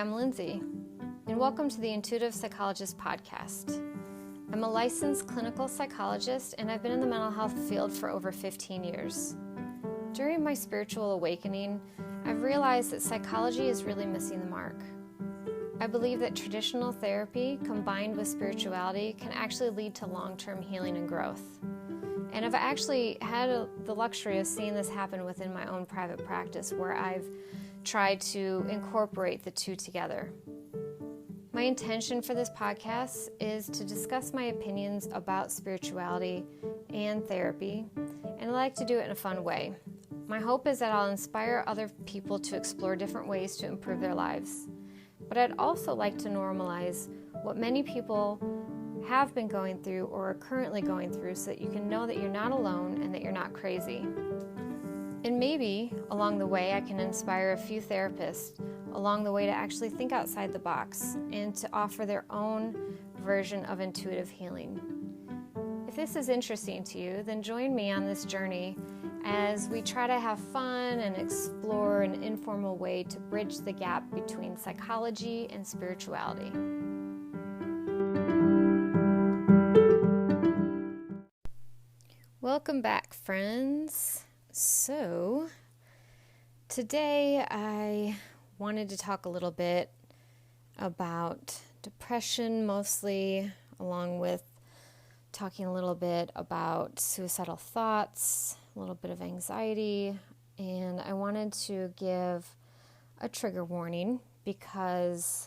I'm Lindsay, and welcome to the Intuitive Psychologist podcast. I'm a licensed clinical psychologist, and I've been in the mental health field for over 15 years. During my spiritual awakening, I've realized that psychology is really missing the mark. I believe that traditional therapy combined with spirituality can actually lead to long-term healing and growth. And I've actually had the luxury of seeing this happen within my own private practice, where I've tried to incorporate the two together. My intention for this podcast is to discuss my opinions about spirituality and therapy, and I like to do it in a fun way. My hope is that I'll inspire other people to explore different ways to improve their lives. But I'd also like to normalize what many people have been going through or are currently going through, so that you can know that you're not alone and that you're not crazy. And maybe along the way I can inspire a few therapists along the way to actually think outside the box and to offer their own version of intuitive healing. If this is interesting to you, then join me on this journey as we try to have fun and explore an informal way to bridge the gap between psychology and spirituality. Welcome back, friends. So, today I wanted to talk a little bit about depression mostly, along with talking a little bit about suicidal thoughts, a little bit of anxiety, and I wanted to give a trigger warning because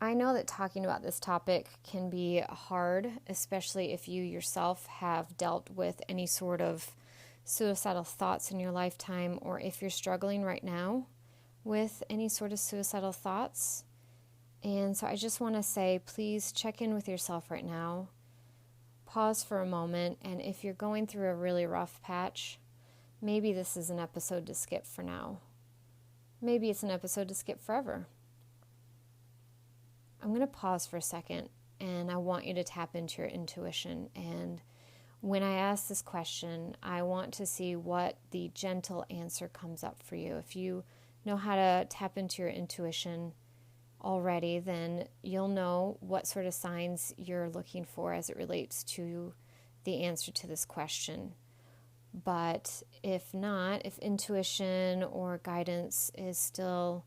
I know that talking about this topic can be hard, especially if you yourself have dealt with any sort of suicidal thoughts in your lifetime, or if you're struggling right now with any sort of suicidal thoughts. And so I just want to say, please check in with yourself right now. Pause for a moment, and if you're going through a really rough patch, maybe this is an episode to skip for now. Maybe it's an episode to skip forever. I'm going to pause for a second, and I want you to tap into your intuition. And when I ask this question, I want to see what the gentle answer comes up for you. If you know how to tap into your intuition already, then you'll know what sort of signs you're looking for as it relates to the answer to this question. But if not, if intuition or guidance is still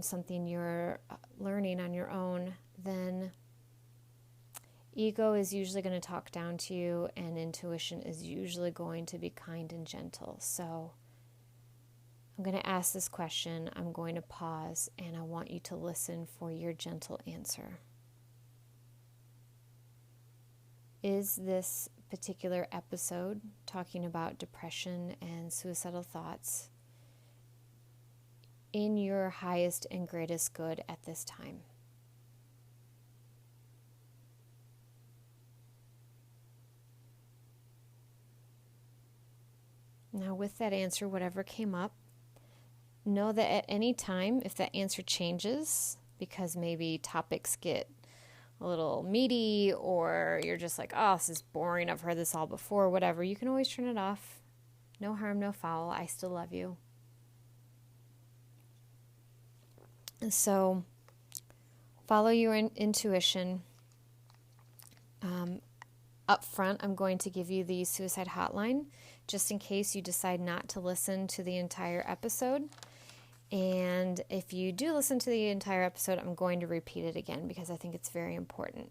something you're learning on your own, then ego is usually going to talk down to you, and intuition is usually going to be kind and gentle. So I'm going to ask this question, I'm going to pause, and I want you to listen for your gentle answer. Is this particular episode talking about depression and suicidal thoughts in your highest and greatest good at this time? Now, with that answer, whatever came up, know that at any time, if that answer changes, because maybe topics get a little meaty, or you're just like, oh, this is boring, I've heard this all before, whatever, you can always turn it off. No harm, no foul. I still love you. And so, follow your intuition. Up front, I'm going to give you the suicide hotline, just in case you decide not to listen to the entire episode. And if you do listen to the entire episode, I'm going to repeat it again because I think it's very important.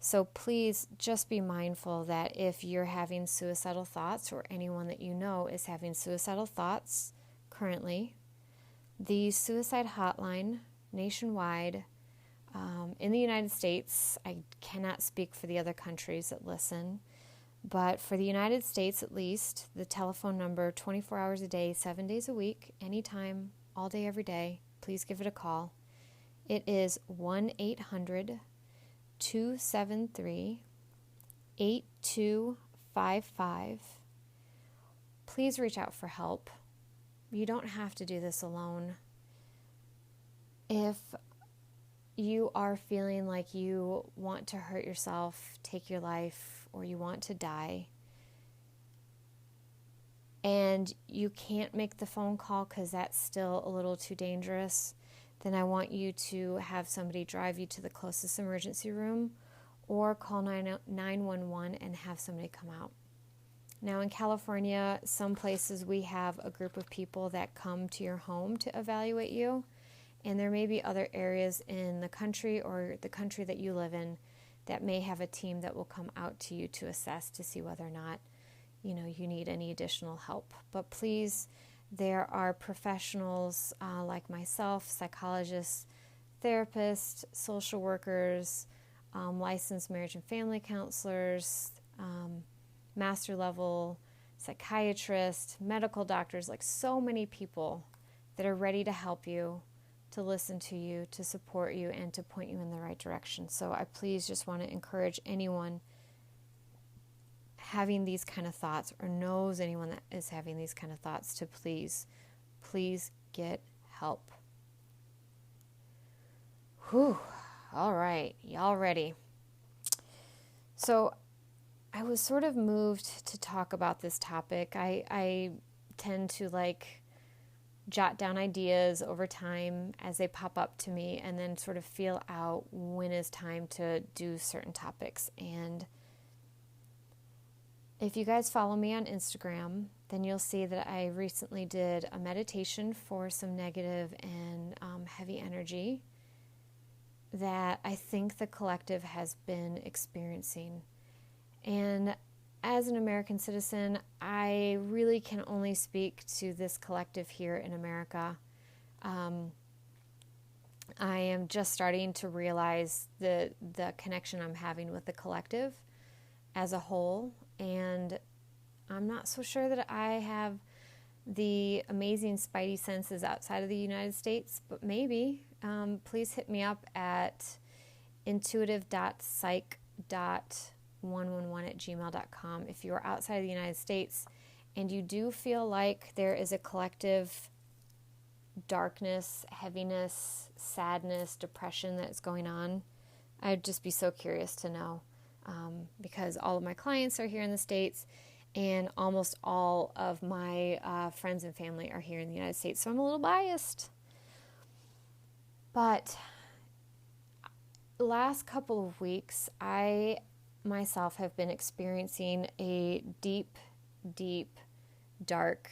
So please just be mindful that if you're having suicidal thoughts, or anyone that you know is having suicidal thoughts currently, the suicide hotline nationwide, in the United States, I cannot speak for the other countries that listen, but for the United States at least, the telephone number, 24 hours a day, 7 days a week, anytime, all day, every day, please give it a call. It is 1-800-273-8255. Please reach out for help. You don't have to do this alone. If you are feeling like you want to hurt yourself, take your life, or you want to die, and you can't make the phone call because that's still a little too dangerous, then I want you to have somebody drive you to the closest emergency room or call 911 and have somebody come out. Now in California, some places we have a group of people that come to your home to evaluate you, and there may be other areas in the country or the country that you live in that may have a team that will come out to you to assess to see whether or not you need any additional help. But please, there are professionals like myself, psychologists, therapists, social workers, licensed marriage and family counselors, master level psychiatrists, medical doctors, like so many people that are ready to help you, to listen to you, to support you, and to point you in the right direction. So I please just want to encourage anyone having these kind of thoughts or knows anyone that is having these kind of thoughts to please get help. Whew. All right, y'all ready? So I was sort of moved to talk about this topic. I tend to jot down ideas over time as they pop up to me and then sort of feel out when is time to do certain topics. And if you guys follow me on Instagram, then you'll see that I recently did a meditation for some negative and heavy energy that I think the collective has been experiencing. And as an American citizen, I really can only speak to this collective here in America. I am just starting to realize the connection I'm having with the collective as a whole, and I'm not so sure that I have the amazing spidey senses outside of the United States, but maybe. Please hit me up at intuitive.psych.111@gmail.com if you are outside of the United States and you do feel like there is a collective darkness, heaviness, sadness, depression that's going on. I'd just be so curious to know, because all of my clients are here in the States and almost all of my friends and family are here in the United States, so I'm a little biased. But the last couple of weeks, I myself have been experiencing a deep, dark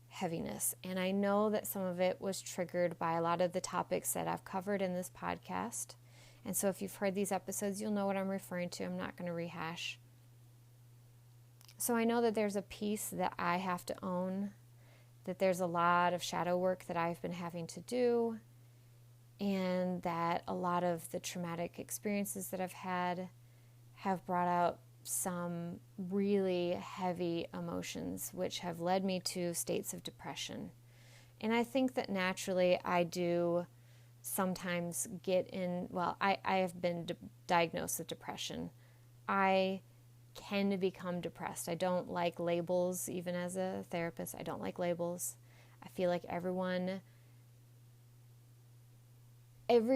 heaviness. And I know that some of it was triggered by a lot of the topics that I've covered in this podcast. And so if you've heard these episodes, you'll know what I'm referring to. I'm not going to rehash. So I know that there's a piece that I have to own, that there's a lot of shadow work that I've been having to do, and that a lot of the traumatic experiences that I've had have brought out some really heavy emotions, which have led me to states of depression. And I think that naturally I do sometimes get in, I have been diagnosed with depression. I can become depressed. I don't like labels, even as a therapist. I don't like labels. I feel like every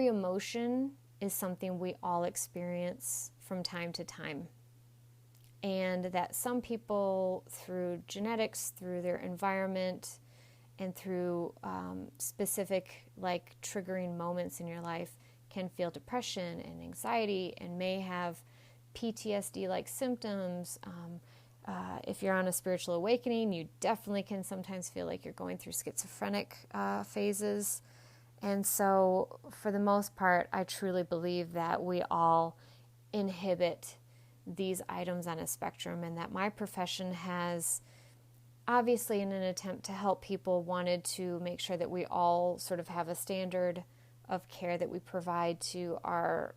emotion is something we all experience from time to time. And that some people, through genetics, through their environment, and through specific triggering moments in your life, can feel depression and anxiety and may have PTSD-like symptoms. If you're on a spiritual awakening, you definitely can sometimes feel like you're going through schizophrenic phases. And so, for the most part, I truly believe that we all inhibit these items on a spectrum, and that my profession has, obviously in an attempt to help people, wanted to make sure that we all sort of have a standard of care that we provide to our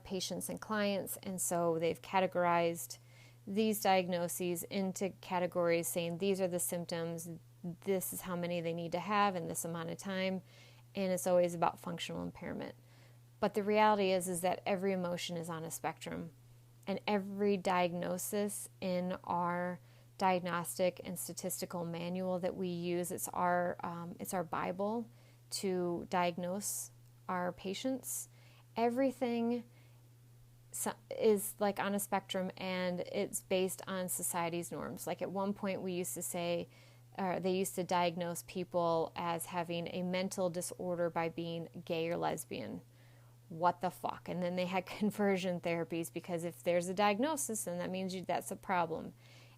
patients and clients. And so they've categorized these diagnoses into categories, saying these are the symptoms, this is how many they need to have in this amount of time, and it's always about functional impairment. But the reality is that every emotion is on a spectrum, and every diagnosis in our diagnostic and statistical manual that we use, it's our Bible to diagnose our patients. Everything is like on a spectrum, and it's based on society's norms. Like at one point we used to say, they used to diagnose people as having a mental disorder by being gay or lesbian. What the fuck? And then they had conversion therapies, because if there's a diagnosis, then that means that's a problem.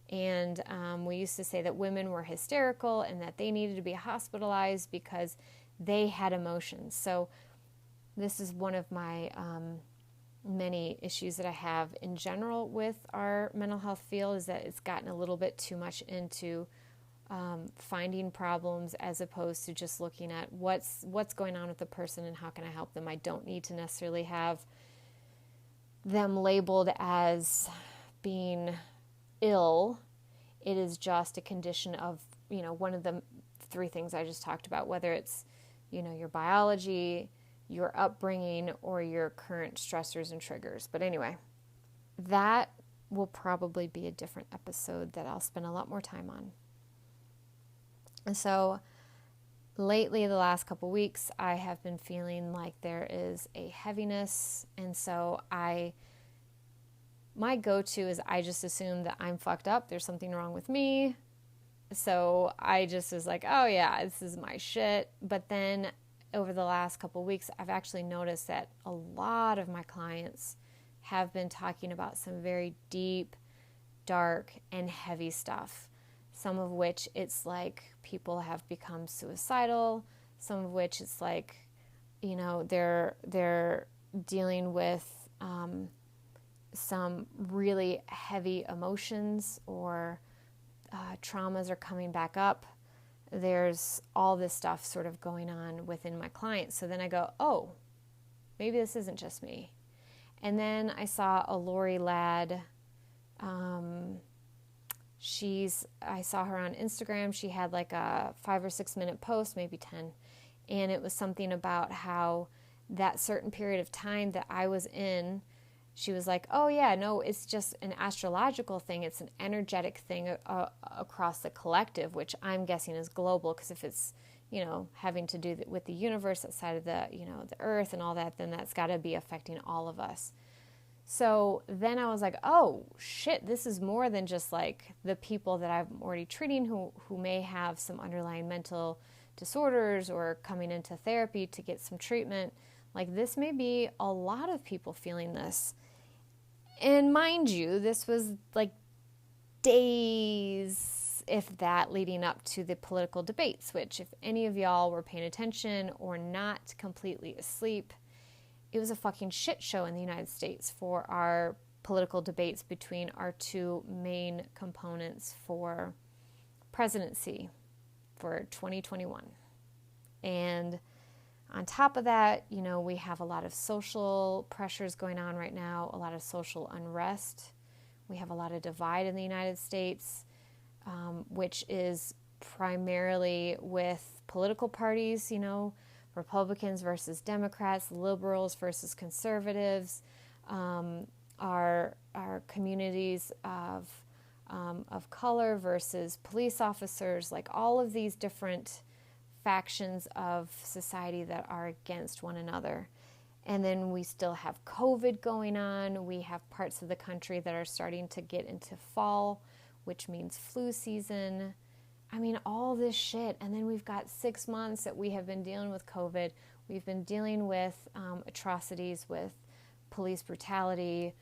And we used to say that women were hysterical and that they needed to be hospitalized because they had emotions. So this is one of my many issues that I have in general with our mental health field, is that it's gotten a little bit too much into finding problems as opposed to just looking at what's going on with the person and how can I help them. I don't need to necessarily have them labeled as being ill. It is just a condition of, one of the three things I just talked about, whether it's, your biology, your upbringing, or your current stressors and triggers. But anyway, that will probably be a different episode that I'll spend a lot more time on. And so lately, the last couple weeks, I have been feeling like there is a heaviness. And so my go-to is I just assume that I'm fucked up. There's something wrong with me. So I just was like, oh yeah, this is my shit. But then over the last couple weeks, I've actually noticed that a lot of my clients have been talking about some very deep, dark, and heavy stuff. Some of which it's like people have become suicidal. Some of which it's like, they're dealing with some really heavy emotions, or traumas are coming back up. There's all this stuff sort of going on within my clients. So then I go, oh, maybe this isn't just me. And then I saw a Lori Ladd. I saw her on Instagram. She had like a 5 or 6 minute post, maybe 10. And it was something about how that certain period of time that I was in, she was like, oh yeah, no, it's just an astrological thing. It's an energetic thing across the collective, which I'm guessing is global, because if it's, having to do with the universe outside of the, the earth and all that, then that's got to be affecting all of us. So then I was like, oh shit, this is more than just like the people that I'm already treating who may have some underlying mental disorders or coming into therapy to get some treatment. Like, this may be a lot of people feeling this. And mind you, this was like days, if that, leading up to the political debates, which if any of y'all were paying attention or not completely asleep, it was a fucking shit show in the United States for our political debates between our two main components for presidency for 2021. And on top of that, we have a lot of social pressures going on right now, a lot of social unrest. We have a lot of divide in the United States, which is primarily with political parties, Republicans versus Democrats, liberals versus conservatives, our communities of color versus police officers, like all of these different factions of society that are against one another. And then we still have COVID going on. We have parts of the country that are starting to get into fall, which means flu season. I mean, all this shit. And then we've got 6 months that we have been dealing with COVID. We've been dealing with atrocities, with police brutality.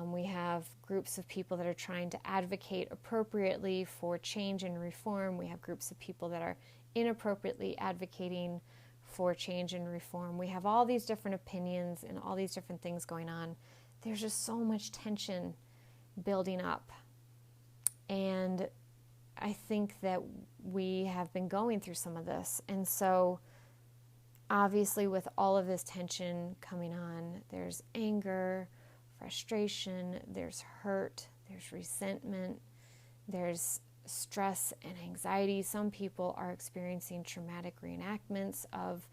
We have groups of people that are trying to advocate appropriately for change and reform. We have groups of people that are inappropriately advocating for change and reform. We have all these different opinions and all these different things going on. There's just so much tension building up. And I think that we have been going through some of this. And so obviously with all of this tension coming on, there's anger, frustration, there's hurt, there's resentment, there's stress and anxiety. Some people are experiencing traumatic reenactments of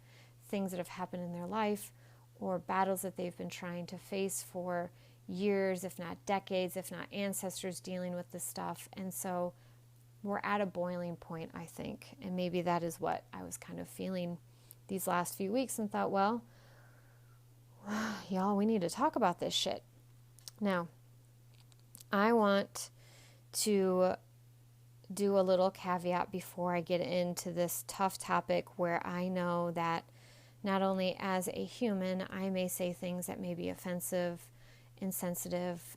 things that have happened in their life, or battles that they've been trying to face for years, if not decades, if not ancestors dealing with this stuff. And so we're at a boiling point, I think. And maybe that is what I was kind of feeling these last few weeks, and thought, well, y'all, we need to talk about this shit. Now, I want to do a little caveat before I get into this tough topic where I know that not only as a human, I may say things that may be offensive, insensitive,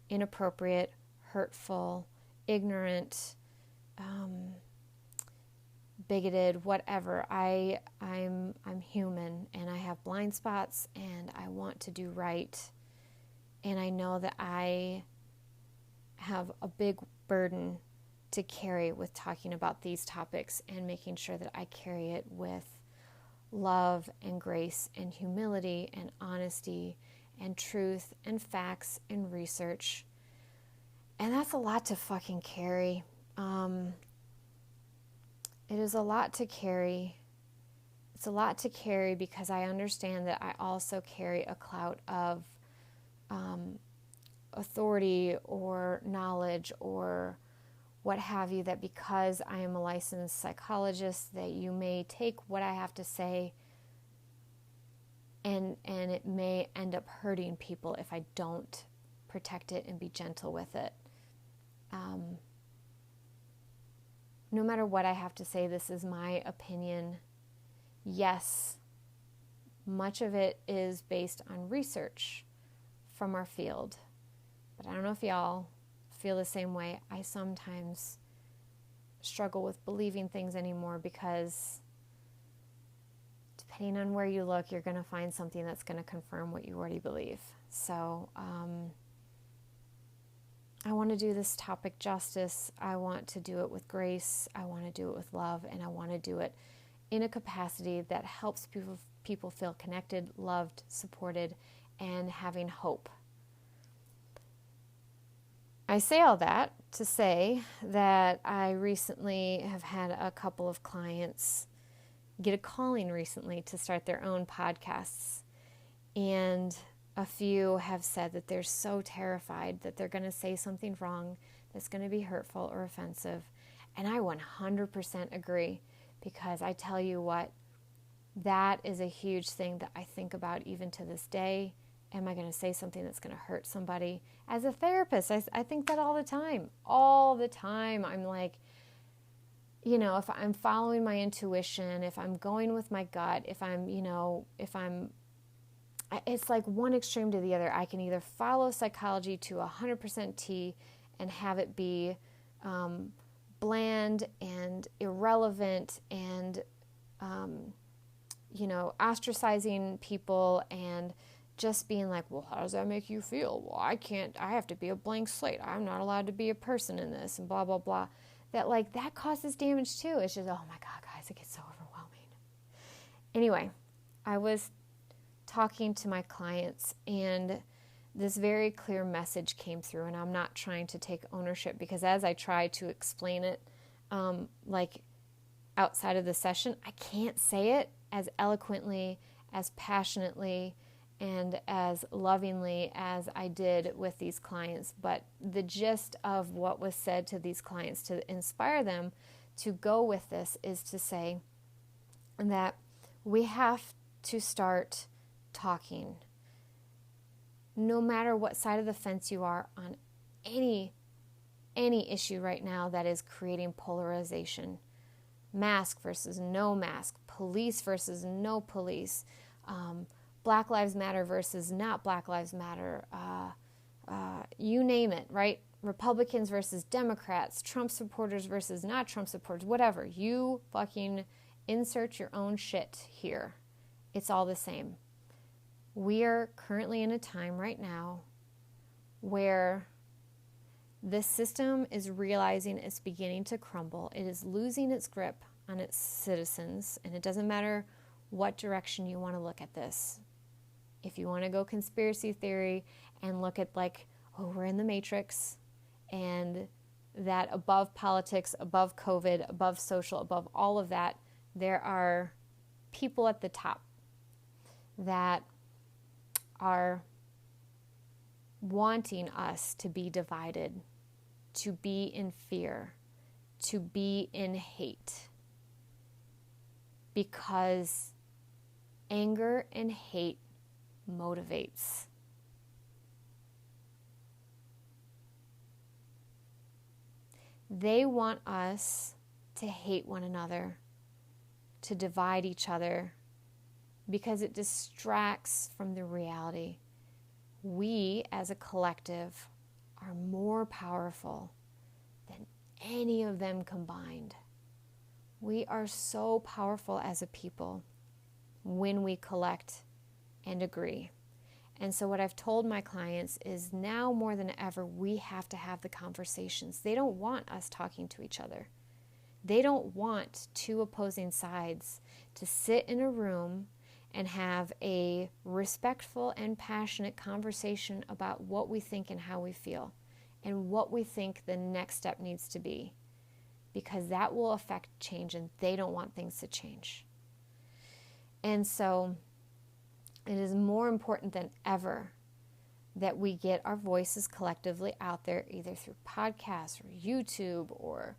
inappropriate, hurtful, ignorant, bigoted, whatever. I'm human and I have blind spots and I want to do right. And I know that I have a big burden to carry with talking about these topics and making sure that I carry it with love and grace and humility and honesty and truth and facts and research. And that's a lot to fucking carry. It is a lot to carry. It's a lot to carry because I understand that I also carry a clout of authority or knowledge or what have you, that because I am a licensed psychologist, that you may take what I have to say and it may end up hurting people if I don't protect it and be gentle with it. No matter what I have to say, this is my opinion. Yes, much of it is based on research from our field. But I don't know if y'all feel the same way. I sometimes struggle with believing things anymore because depending on where you look, you're going to find something that's going to confirm what you already believe. So I want to do this topic justice. I want to do it with grace. I want to do it with love. And I want to do it in a capacity that helps people feel connected, loved, supported, and having hope. I say all that to say that I recently have had a couple of clients get a calling recently to start their own podcasts. And a few have said that they're so terrified that they're going to say something wrong that's going to be hurtful or offensive. And I 100% agree, because I tell you what, that is a huge thing that I think about even to this day. Am I going to say something that's going to hurt somebody? As a therapist, I think that all the time. All the time. I'm like, if I'm following my intuition, if I'm going with my gut, it's like one extreme to the other. I can either follow psychology to 100% T and have it be bland and irrelevant and, ostracizing people and just being like, well, how does that make you feel? Well, I have to be a blank slate. I'm not allowed to be a person in this and blah, blah, blah. That causes damage too. It's just, oh my God, guys, it gets so overwhelming. Anyway, I was talking to my clients and this very clear message came through, and I'm not trying to take ownership, because as I try to explain it, outside of the session, I can't say it as eloquently, as passionately, and as lovingly as I did with these clients. But the gist of what was said to these clients to inspire them to go with this is to say that we have to start talking. No matter what side of the fence you are on any issue right now that is creating polarization, mask versus no mask, police versus no police, Black Lives Matter versus not Black Lives Matter, you name it, right? Republicans versus Democrats, Trump supporters versus not Trump supporters, whatever. You fucking insert your own shit here. It's all the same. We are currently in a time right now where this system is realizing it's beginning to crumble. It is losing its grip on its citizens, and it doesn't matter what direction you want to look at this. If you want to go conspiracy theory and look at we're in the Matrix, and that above politics, above COVID, above social, above all of that, there are people at the top that are wanting us to be divided, to be in fear, to be in hate, because anger and hate motivates. They want us to hate one another, to divide each other, because it distracts from the reality. We, as a collective, are more powerful than any of them combined. We are so powerful as a people when we collect and agree. And so what I've told my clients is now more than ever, we have to have the conversations. They don't want us talking to each other. They don't want two opposing sides to sit in a room and have a respectful and passionate conversation about what we think and how we feel and what we think the next step needs to be, because that will affect change, and they don't want things to change. And so it is more important than ever that we get our voices collectively out there, either through podcasts or YouTube, or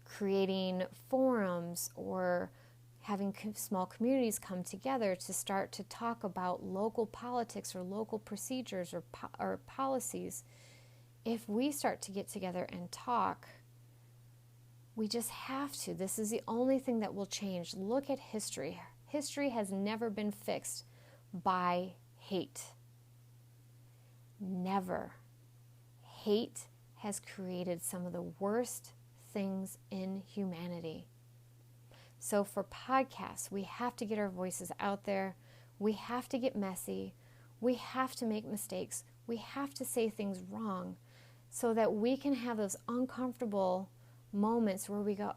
creating forums, or having small communities come together to start to talk about local politics or local procedures or policies. If we start to get together and talk, we just have to. This is the only thing that will change. Look at history. History has never been fixed by hate. Never. Hate has created some of the worst things in humanity. So for podcasts, we have to get our voices out there. We have to get messy. We have to make mistakes. We have to say things wrong so that we can have those uncomfortable moments where we go,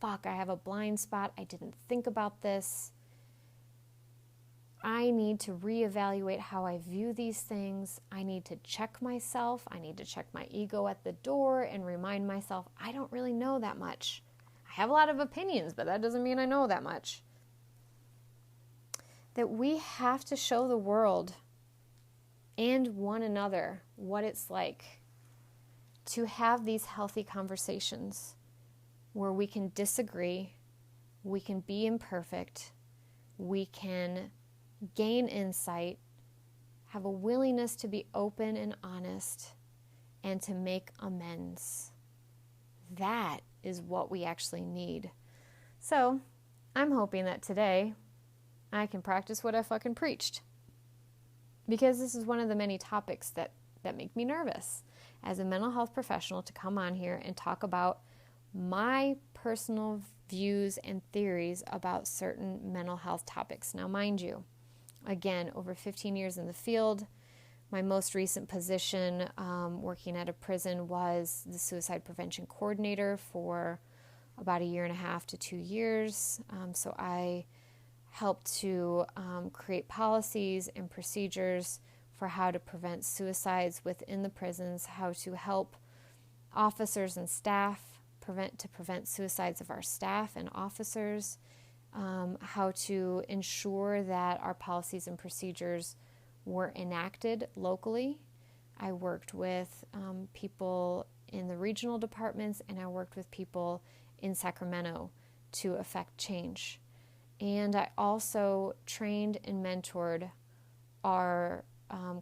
fuck, I have a blind spot. I didn't think about this. I need to reevaluate how I view these things. I need to check myself. I need to check my ego at the door and remind myself, I don't really know that much. I have a lot of opinions, but that doesn't mean I know that much. That we have to show the world and one another what it's like to have these healthy conversations where we can disagree, we can be imperfect, we can gain insight, have a willingness to be open and honest, and to make amends. That is what we actually need. So, I'm hoping that today I can practice what I fucking preached. Because this is one of the many topics that make me nervous as a mental health professional, to come on here and talk about my personal views and theories about certain mental health topics. Now, mind you, again, over 15 years in the field, my most recent position working at a prison was the Suicide Prevention Coordinator for about 1.5 to 2 years. So I helped to create policies and procedures for how to prevent suicides within the prisons, how to help officers and staff prevent suicides of our staff and officers, how to ensure that our policies and procedures were enacted locally. I worked with people in the regional departments, and I worked with people in Sacramento to affect change. And I also trained and mentored our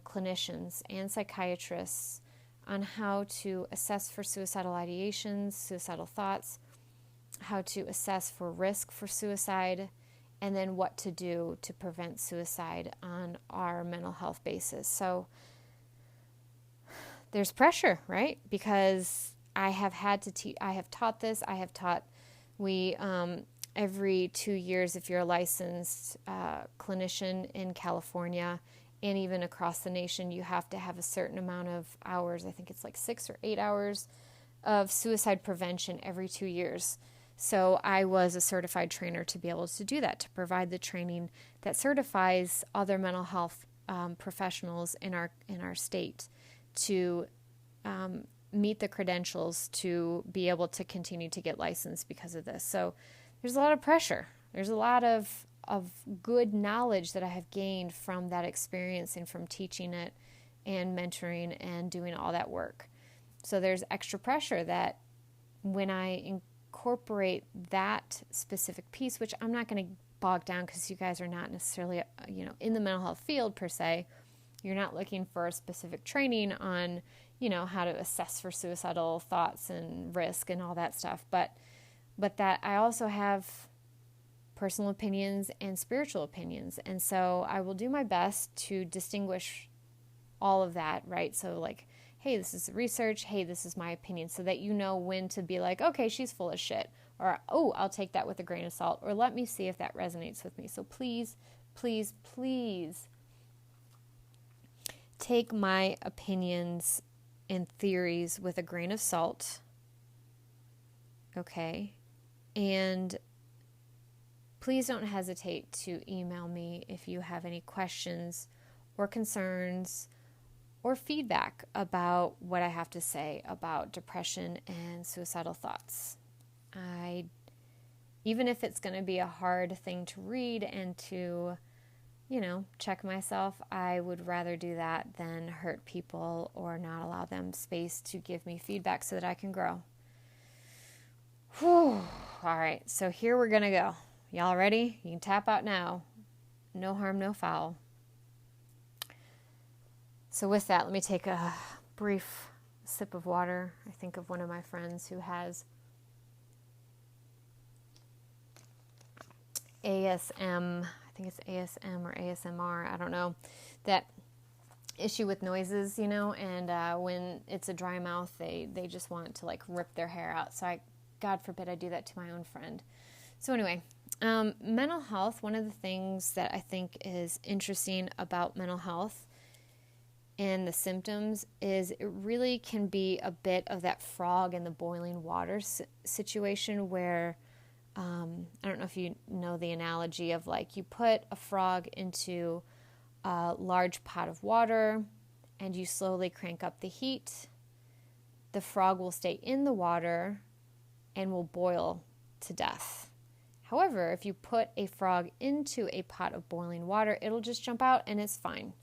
clinicians and psychiatrists on how to assess for suicidal ideations, suicidal thoughts, how to assess for risk for suicide, and then what to do to prevent suicide on our mental health basis. So there's pressure, right? Because I have had to I have taught this. I have taught, every 2 years, if you're a licensed clinician in California and even across the nation, you have to have a certain amount of hours. I think it's like 6 or 8 hours of suicide prevention every 2 years. So I was a certified trainer to be able to do that, to provide the training that certifies other mental health professionals in our state to meet the credentials to be able to continue to get licensed because of this. So there's a lot of pressure. There's a lot of good knowledge that I have gained from that experience and from teaching it and mentoring and doing all that work. So there's extra pressure that when I incorporate that specific piece, which I'm not going to bog down because you guys are not necessarily, in the mental health field per se. You're not looking for a specific training on, how to assess for suicidal thoughts and risk and all that stuff. But that I also have personal opinions and spiritual opinions. And so I will do my best to distinguish all of that, right? So like, hey, this is the research. Hey, this is my opinion, so that you know when to be like, okay, she's full of shit. Or, oh, I'll take that with a grain of salt. Or let me see if that resonates with me. So please, please, please take my opinions and theories with a grain of salt. Okay? And please don't hesitate to email me if you have any questions or concerns or feedback about what I have to say about depression and suicidal thoughts. Even if it's going to be a hard thing to read and to, check myself, I would rather do that than hurt people or not allow them space to give me feedback so that I can grow. Whew. All right, so here we're going to go. Y'all ready? You can tap out now. No harm, no foul. So with that, let me take a brief sip of water. I think of one of my friends who has ASM, I think it's ASM or ASMR, I don't know, that issue with noises, and when it's a dry mouth, they just want to like rip their hair out. So God forbid I do that to my own friend. So anyway, mental health, one of the things that I think is interesting about mental health and the symptoms is it really can be a bit of that frog in the boiling water situation where, I don't know if you know the analogy of like you put a frog into a large pot of water and you slowly crank up the heat. The frog will stay in the water and will boil to death. However, if you put a frog into a pot of boiling water, it'll just jump out and it's fine.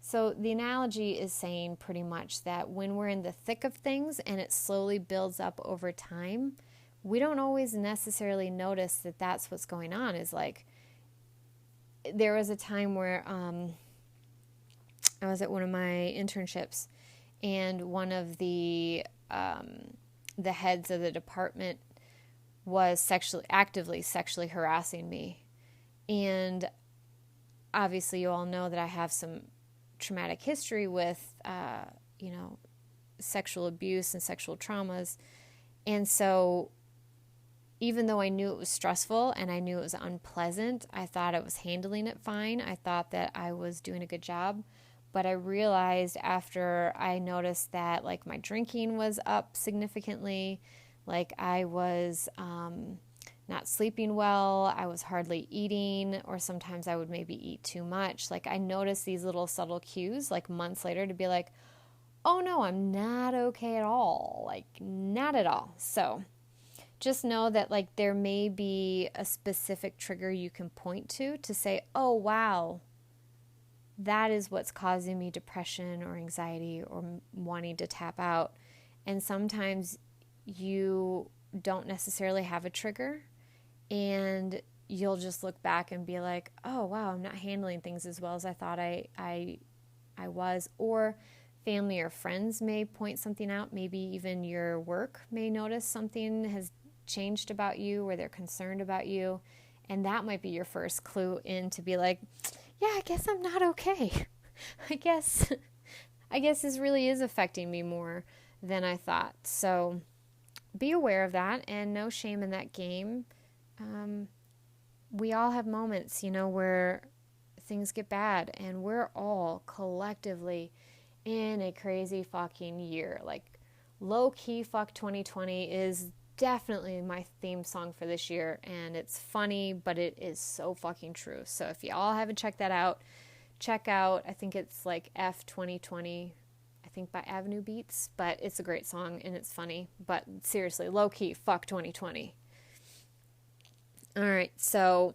So the analogy is saying pretty much that when we're in the thick of things and it slowly builds up over time, we don't always necessarily notice that that's what's going on. Is like, there was a time where I was at one of my internships and one of the heads of the department was actively sexually harassing me. And obviously you all know that I have some traumatic history with, sexual abuse and sexual traumas. And so even though I knew it was stressful and I knew it was unpleasant, I thought I was handling it fine. I thought that I was doing a good job. But I realized after I noticed that like my drinking was up significantly, like I was not sleeping well, I was hardly eating, or sometimes I would maybe eat too much. Like I noticed these little subtle cues like months later to be like, oh no, I'm not okay at all. Like not at all. So just know that like there may be a specific trigger you can point to say, oh wow, that is what's causing me depression or anxiety or wanting to tap out. And sometimes you don't necessarily have a trigger and you'll just look back and be like, oh wow, I'm not handling things as well as I thought I was. Or family or friends may point something out. Maybe even your work may notice something has changed about you or they're concerned about you. And that might be your first clue in to be like, yeah, I guess I'm not okay. I guess this really is affecting me more than I thought. So be aware of that and no shame in that game. We all have moments, where things get bad and we're all collectively in a crazy fucking year. Like low-key fuck 2020 is definitely my theme song for this year, and it's funny, but it is so fucking true. So if y'all haven't checked that out, check out, I think it's like F 2020, I think by Avenue Beats, but it's a great song and it's funny. But seriously, low-key fuck 2020. All right, so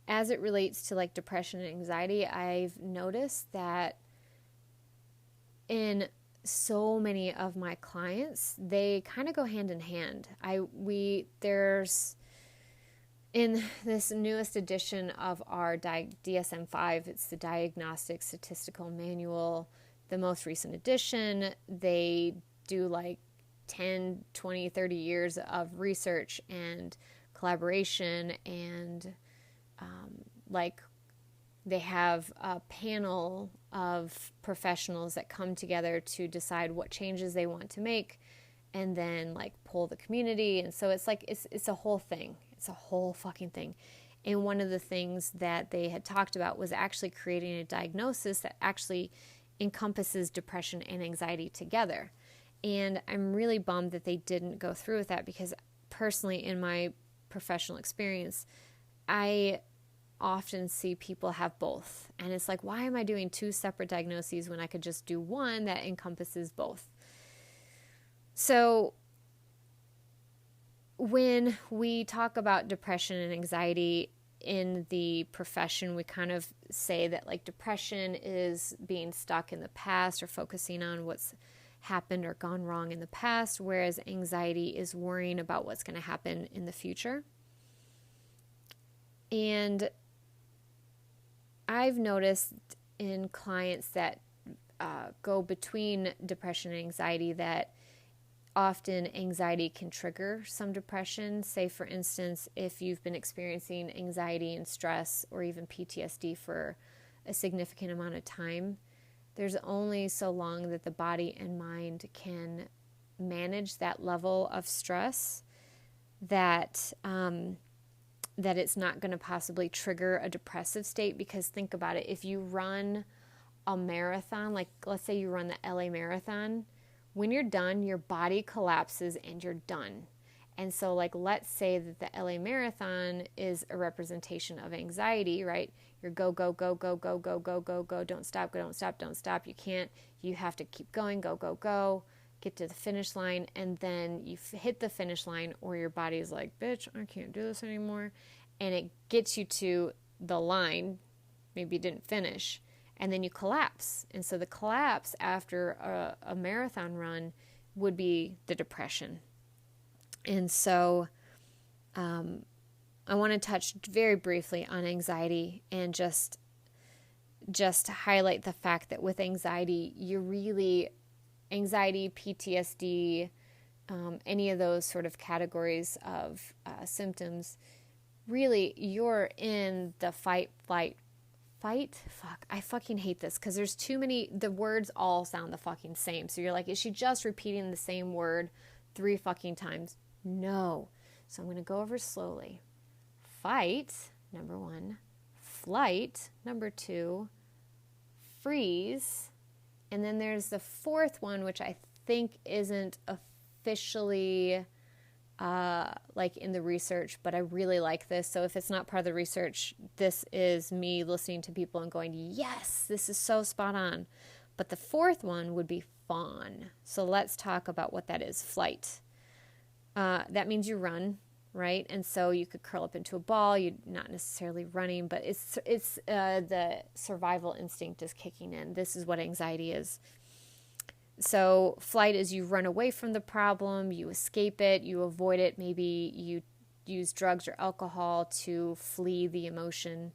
as it relates to like depression and anxiety, I've noticed that in so many of my clients, they kind of go hand in hand. There's in this newest edition of our DSM-5, it's the Diagnostic Statistical Manual the most recent edition. They do like 10, 20, 30 years of research and collaboration, and like they have a panel of professionals that come together to decide what changes they want to make, and then like poll the community. And so it's like it's a whole thing. It's a whole fucking thing. And one of the things that they had talked about was actually creating a diagnosis that actually encompasses depression and anxiety together. And I'm really bummed that they didn't go through with that, because personally, in my professional experience, I often see people have both. And it's like, why am I doing two separate diagnoses when I could just do one that encompasses both? So when we talk about depression and anxiety in the profession, we kind of say that like depression is being stuck in the past or focusing on what's happened or gone wrong in the past, whereas anxiety is worrying about what's going to happen in the future. And I've noticed in clients that go between depression and anxiety that often anxiety can trigger some depression. Say, for instance, if you've been experiencing anxiety and stress or even PTSD for a significant amount of time, there's only so long that the body and mind can manage that level of stress that that it's not going to possibly trigger a depressive state. Because think about it, if you run a marathon, like let's say you run the LA Marathon, when you're done, your body collapses and you're done. And so like, let's say that the LA Marathon is a representation of anxiety, right? You're go, go, go, go, go, go, go, go, go, don't stop, don't stop, don't stop. You have to keep going, go, go, go, get to the finish line. And then you hit the finish line, or your body's like, bitch, I can't do this anymore. And it gets you to the line. Maybe you didn't finish. And then you collapse. And so the collapse after a marathon run would be the depression. And so I want to touch very briefly on anxiety and just highlight the fact that with anxiety, anxiety, PTSD, any of those sort of categories of symptoms, really you're in the fight, I fucking hate this because there's too many, the words all sound the fucking same. So you're like, is she just repeating the same word 3 fucking times? No. So I'm going to go over slowly. Fight, number 1. Flight, number 2. Freeze. And then there's the 4th one, which I think isn't officially like in the research, but I really like this. So if it's not part of the research, this is me listening to people and going, yes, this is so spot on. But the 4th one would be fawn. So let's talk about what that is. Flight. That means you run, right? And so you could curl up into a ball. You're not necessarily running, but it's the survival instinct is kicking in. This is what anxiety is. So flight is you run away from the problem, you escape it, you avoid it. Maybe you use drugs or alcohol to flee the emotion.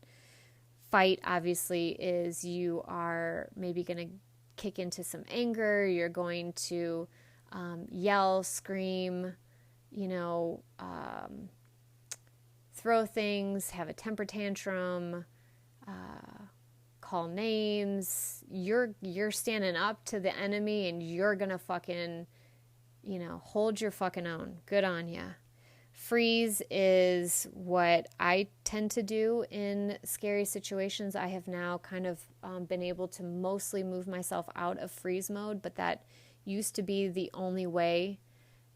Fight, obviously, is you are maybe going to kick into some anger. You're going to yell, scream, throw things, have a temper tantrum, call names. You're standing up to the enemy and you're gonna fucking, hold your fucking own. Good on ya. Freeze is what I tend to do in scary situations. I have now kind of been able to mostly move myself out of freeze mode, but that used to be the only way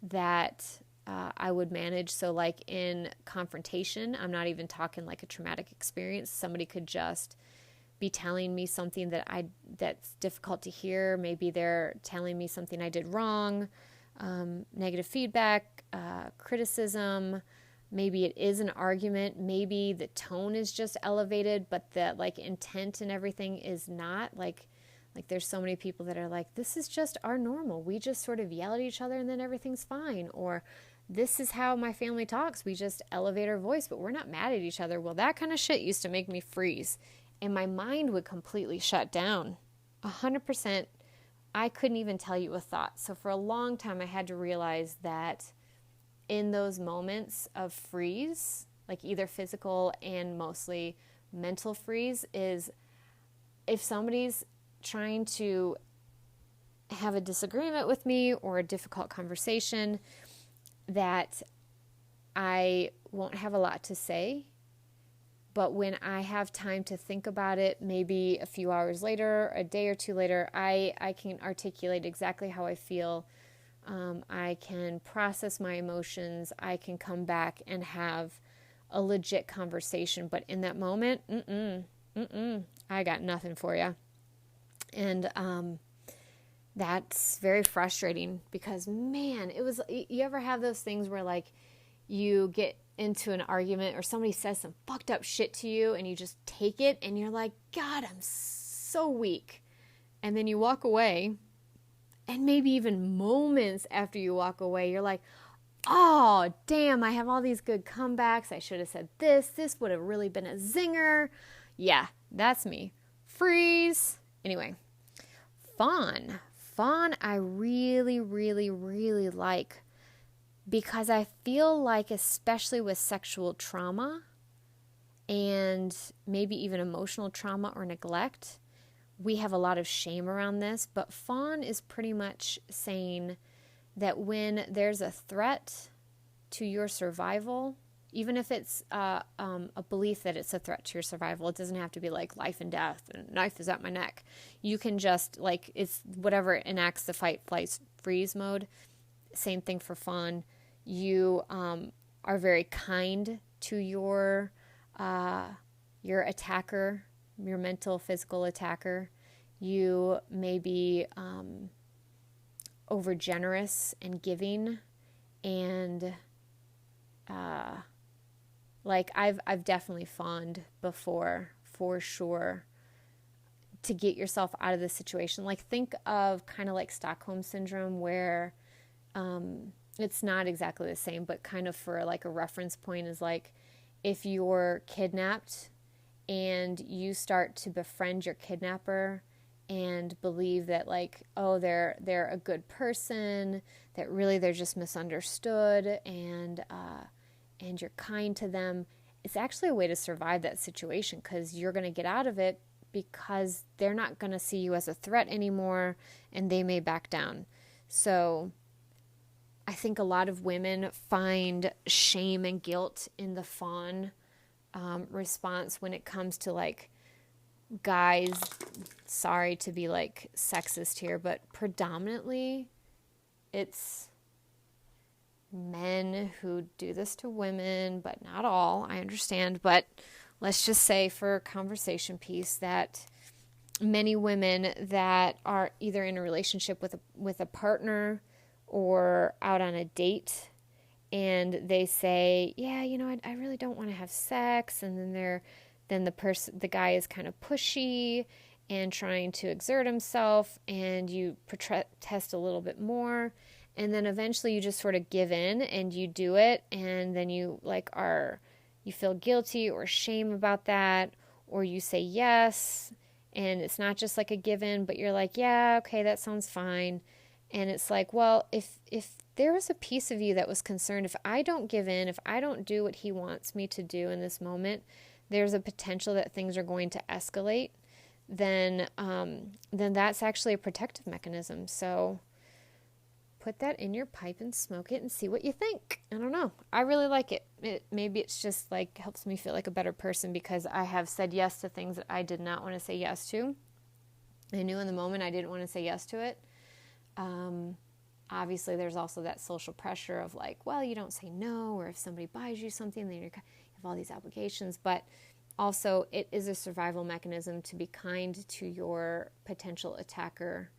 that I would manage. So like in confrontation, I'm not even talking like a traumatic experience. Somebody could just be telling me something that's difficult to hear. Maybe they're telling me something I did wrong, negative feedback, criticism. Maybe it is an argument. Maybe the tone is just elevated, but the like intent and everything is not. Like there's so many people that are like, this is just our normal. We just sort of yell at each other and then everything's fine. Or this is how my family talks. We just elevate our voice, but we're not mad at each other. Well, that kind of shit used to make me freeze. And my mind would completely shut down. 100% I couldn't even tell you a thought. So for a long time, I had to realize that in those moments of freeze, like either physical and mostly mental freeze, is if somebody's trying to have a disagreement with me or a difficult conversation, that I won't have a lot to say. But when I have time to think about it, maybe a few hours later, a day or two later, I can articulate exactly how I feel. I can process my emotions. I can come back and have a legit conversation. But in that moment, I got nothing for you. And that's very frustrating because, man, you ever have those things where like you get into an argument or somebody says some fucked up shit to you and you just take it and you're like, God, I'm so weak. And then you walk away, and maybe even moments after you walk away, you're like, oh, damn, I have all these good comebacks. I should have said this. This would have really been a zinger. Yeah, that's me. Freeze. Anyway, fawn. Fawn I really, really, really like, because I feel like, especially with sexual trauma and maybe even emotional trauma or neglect, we have a lot of shame around this. But fawn is pretty much saying that when there's a threat to your survival, even if it's a belief that it's a threat to your survival, it doesn't have to be like life and death and knife is at my neck. You can just, like, it's whatever enacts the fight, flight, freeze mode. Same thing for fawn. You are very kind to your attacker, your mental, physical attacker. You may be over generous and giving, and like I've definitely fawned before, for sure, to get yourself out of the situation. Like, think of kind of like Stockholm syndrome, where it's not exactly the same, but kind of for like a reference point is like if you're kidnapped and you start to befriend your kidnapper and believe that like, oh, they're a good person, that really they're just misunderstood, and you're kind to them. It's actually a way to survive that situation, because you're going to get out of it because they're not going to see you as a threat anymore, and they may back down. So I think a lot of women find shame and guilt in the fawn response when it comes to like guys. Sorry to be like sexist here, but predominantly it's men who do this to women, but not all, I understand. But let's just say for conversation piece that many women that are either in a relationship with a partner or out on a date, and they say, yeah, I really don't want to have sex, and then the guy is kind of pushy and trying to exert himself, and you protest a little bit more, and then eventually you just sort of give in and you do it, and then you you feel guilty or shame about that, or you say yes, and it's not just like a give in, but you're like, yeah, okay, that sounds fine. And it's like, well, if there was a piece of you that was concerned, if I don't give in, if I don't do what he wants me to do in this moment, there's a potential that things are going to escalate, then that's actually a protective mechanism. So put that in your pipe and smoke it and see what you think. I don't know. I really like it. Maybe it's just like helps me feel like a better person, because I have said yes to things that I did not want to say yes to. I knew in the moment I didn't want to say yes to it. Obviously, there's also that social pressure of like, well, you don't say no, or if somebody buys you something, then you have all these obligations. But also, it is a survival mechanism to be kind to your potential attacker,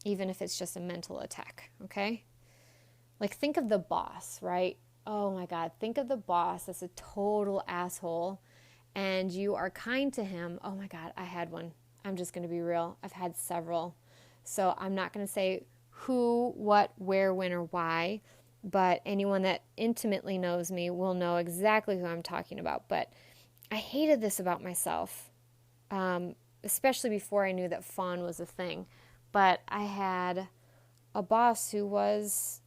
even if it's just a mental attack, okay? Like, think of the boss, right? Oh my God, think of the boss as a total asshole, and you are kind to him. Oh my God, I had one. I'm just going to be real. I've had several. So I'm not going to say who, what, where, when, or why, but anyone that intimately knows me will know exactly who I'm talking about. But I hated this about myself, especially before I knew that fawn was a thing. But I had a boss who was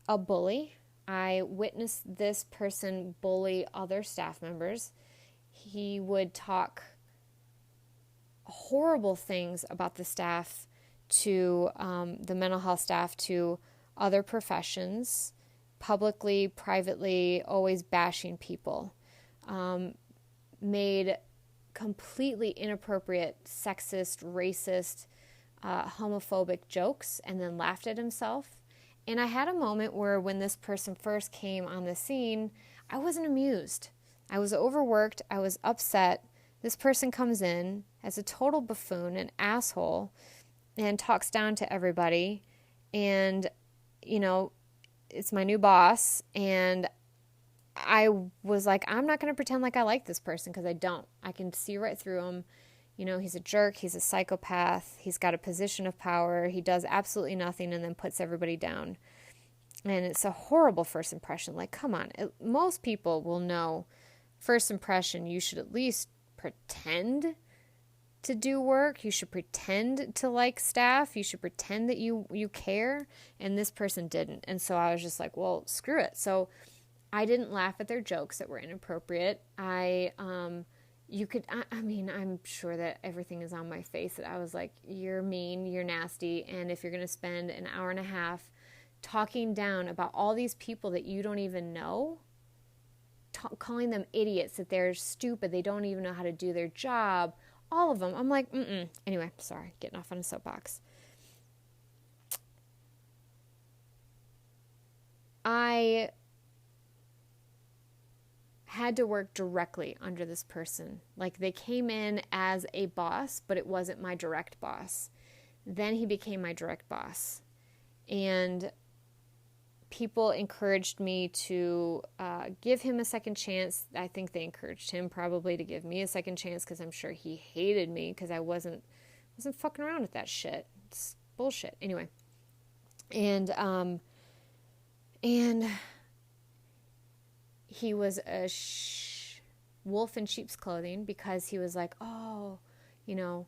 a bully. I witnessed this person bully other staff members. He would talk horrible things about the staff to the mental health staff, to other professions, publicly, privately, always bashing people. Made completely inappropriate, sexist, racist, homophobic jokes, and then laughed at himself. And I had a moment where when this person first came on the scene, I wasn't amused. I was overworked. I was upset. This person comes in as a total buffoon, an asshole, and talks down to everybody. And, you know, it's my new boss. And I was like, I'm not going to pretend like I like this person, because I don't. I can see right through him. You know, he's a jerk. He's a psychopath. He's got a position of power. He does absolutely nothing and then puts everybody down. And it's a horrible first impression. Like, come on. Most people will know first impression, you should at least pretend to do work. You should pretend to like staff. You should pretend that you care. And this person didn't. And so I was just like, well, screw it. So I didn't laugh at their jokes that were inappropriate. I'm sure that everything is on my face, that I was like, you're mean, you're nasty, and if you're going to spend an hour and a half talking down about all these people that you don't even know, calling them idiots, that they're stupid, they don't even know how to do their job, all of them, I'm like, Anyway, sorry, getting off on a soapbox. I had to work directly under this person. Like, they came in as a boss, but it wasn't my direct boss. Then he became my direct boss. And people encouraged me to give him a second chance. I think they encouraged him probably to give me a second chance, because I'm sure he hated me because I wasn't fucking around with that shit. It's bullshit. Anyway. And he was a wolf in sheep's clothing, because he was like, oh, you know,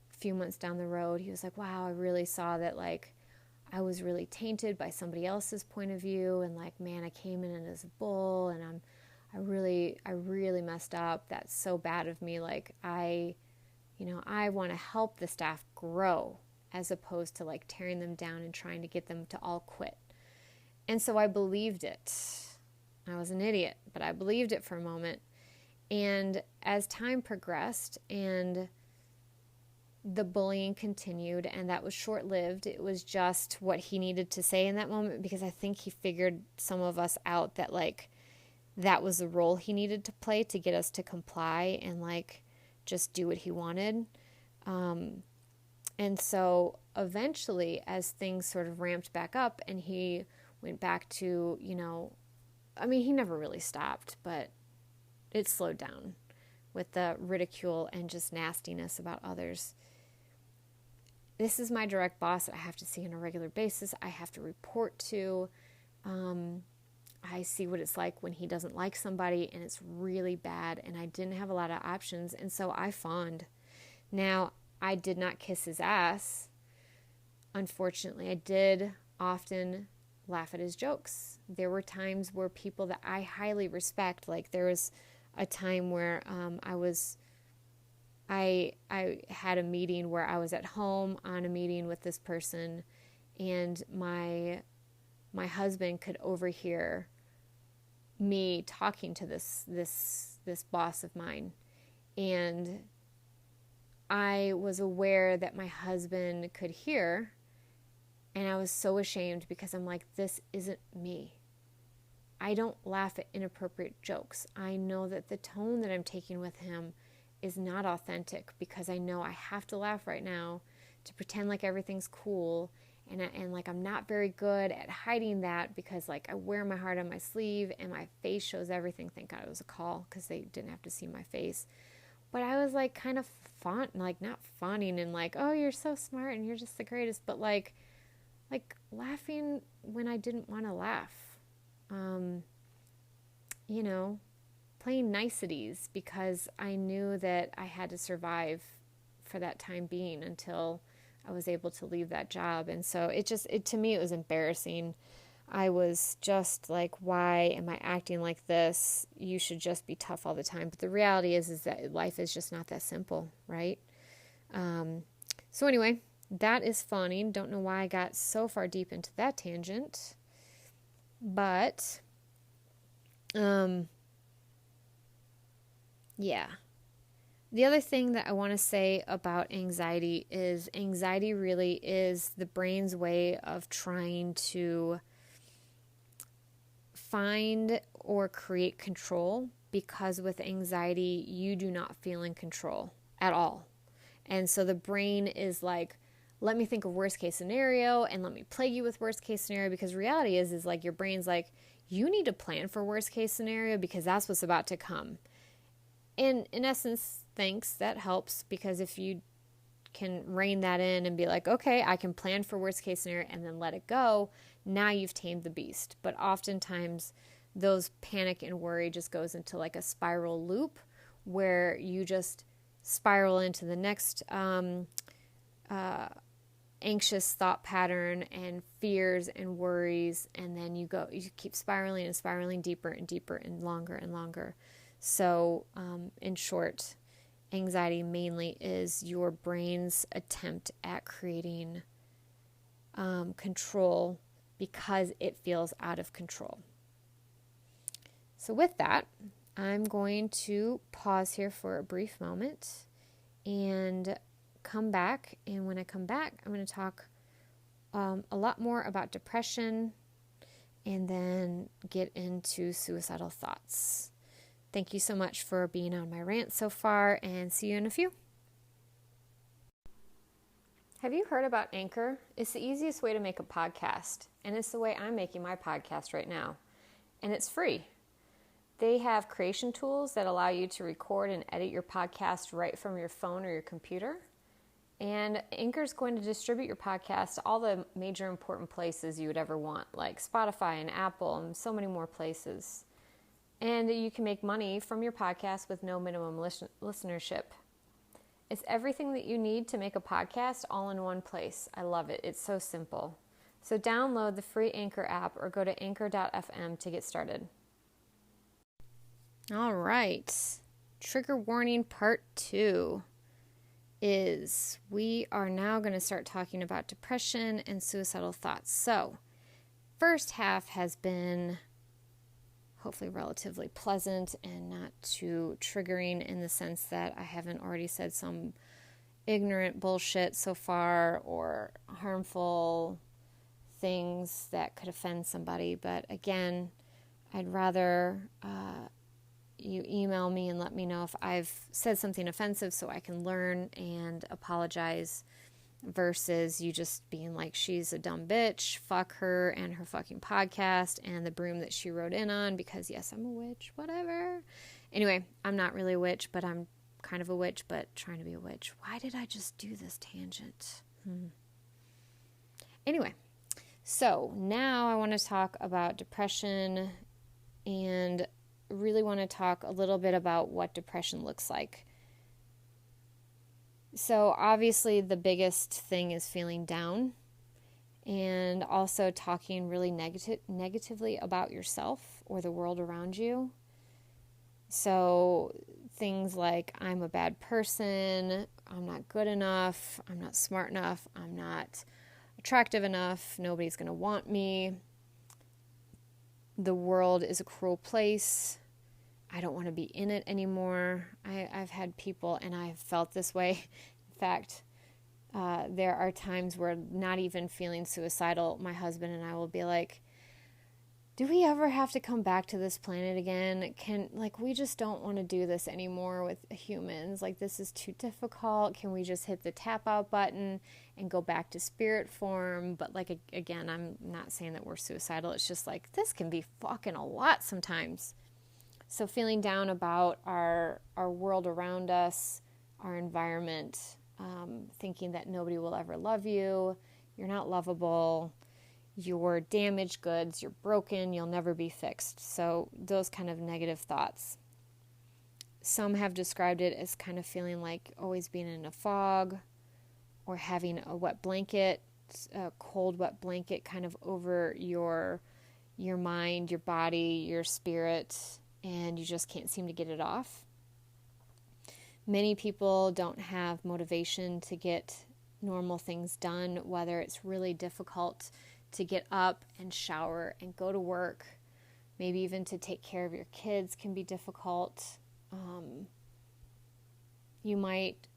a few months down the road, he was like, wow, I really saw that, like, I was really tainted by somebody else's point of view, and like, man, I came in as a bull, and I really messed up. That's so bad of me. Like, I want to help the staff grow, as opposed to like tearing them down and trying to get them to all quit. And so I believed it. I was an idiot, but I believed it for a moment. And as time progressed and the bullying continued, and that was short-lived, it was just what he needed to say in that moment, because I think he figured, some of us out, that like that was the role he needed to play to get us to comply and like just do what he wanted. And so eventually, as things sort of ramped back up and he went back to, you know, I mean, he never really stopped, but it slowed down with the ridicule and just nastiness about others. This is my direct boss that I have to see on a regular basis. I have to report to. I see what it's like when he doesn't like somebody, and it's really bad, and I didn't have a lot of options, and so I fawned. Now, I did not kiss his ass. Unfortunately, I did often laugh at his jokes. There were times where people that I highly respect, like there was a time where I had a meeting where I was at home on a meeting with this person, and my husband could overhear me talking to this boss of mine, and I was aware that my husband could hear. And I was so ashamed, because I'm like, this isn't me. I don't laugh at inappropriate jokes. I know that the tone that I'm taking with him is not authentic, because I know I have to laugh right now to pretend like everything's cool. And like, I'm not very good at hiding that, because like I wear my heart on my sleeve and my face shows everything. Thank God it was a call, because they didn't have to see my face. But I was like kind of not fawning and like, oh, you're so smart and you're just the greatest. But like laughing when I didn't want to laugh, playing niceties, because I knew that I had to survive for that time being until I was able to leave that job. And so to me, it was embarrassing. I was just like, why am I acting like this? You should just be tough all the time. But the reality is that life is just not that simple, right? So anyway, that is funny. Don't know why I got so far deep into that tangent. But, yeah. The other thing that I want to say about anxiety is anxiety really is the brain's way of trying to find or create control, because with anxiety, you do not feel in control at all. And so the brain is like, let me think of worst case scenario and let me plague you with worst case scenario, because reality is like your brain's like, you need to plan for worst case scenario because that's what's about to come. And in essence, thanks, that helps, because if you can rein that in and be like, okay, I can plan for worst case scenario and then let it go, now you've tamed the beast. But oftentimes those panic and worry just goes into like a spiral loop where you just spiral into the next anxious thought pattern and fears and worries, and then you keep spiraling and spiraling deeper and deeper and longer and longer. So in short, anxiety mainly is your brain's attempt at creating control because it feels out of control. So with that, I'm going to pause here for a brief moment and come back. And when I come back, I'm going to talk a lot more about depression and then get into suicidal thoughts. Thank you so much for being on my rant so far, and see you in a few. Have you heard about Anchor? It's the easiest way to make a podcast, and it's the way I'm making my podcast right now. And it's free. They have creation tools that allow you to record and edit your podcast right from your phone or your computer. And Anchor is going to distribute your podcast to all the major important places you would ever want, like Spotify and Apple and so many more places. And you can make money from your podcast with no minimum listenership. It's everything that you need to make a podcast all in one place. I love it. It's so simple. So download the free Anchor app or go to anchor.fm to get started. All right. Trigger warning part 2 is we are now going to start talking about depression and suicidal thoughts. So first half has been hopefully relatively pleasant and not too triggering, in the sense that I haven't already said some ignorant bullshit so far or harmful things that could offend somebody. But again, I'd rather you email me and let me know if I've said something offensive so I can learn and apologize, versus you just being like, she's a dumb bitch, fuck her and her fucking podcast and the broom that she rode in on, because yes, I'm a witch, whatever. Anyway, I'm not really a witch, but I'm kind of a witch, but trying to be a witch. Why did I just do this tangent? Anyway, so now I want to talk about depression, and really want to talk a little bit about what depression looks like. So obviously the biggest thing is feeling down, and also talking really negatively about yourself or the world around you. So things like, I'm a bad person, I'm not good enough, I'm not smart enough, I'm not attractive enough, nobody's going to want me, the world is a cruel place, I don't want to be in it anymore. I've had people, and I've felt this way. In fact, there are times where, not even feeling suicidal, my husband and I will be like, do we ever have to come back to this planet again? We just don't want to do this anymore with humans. Like, this is too difficult. Can we just hit the tap out button and go back to spirit form? But again, I'm not saying that we're suicidal. It's just like, this can be fucking a lot sometimes. So feeling down about our world around us, our environment, thinking that nobody will ever love you, you're not lovable, you're damaged goods, you're broken, you'll never be fixed. So those kind of negative thoughts. Some have described it as kind of feeling like always being in a fog, or having a wet blanket, a cold wet blanket kind of over your mind, your body, your spirit, and you just can't seem to get it off. Many people don't have motivation to get normal things done, whether it's really difficult to get up and shower and go to work. Maybe even to take care of your kids can be difficult. You might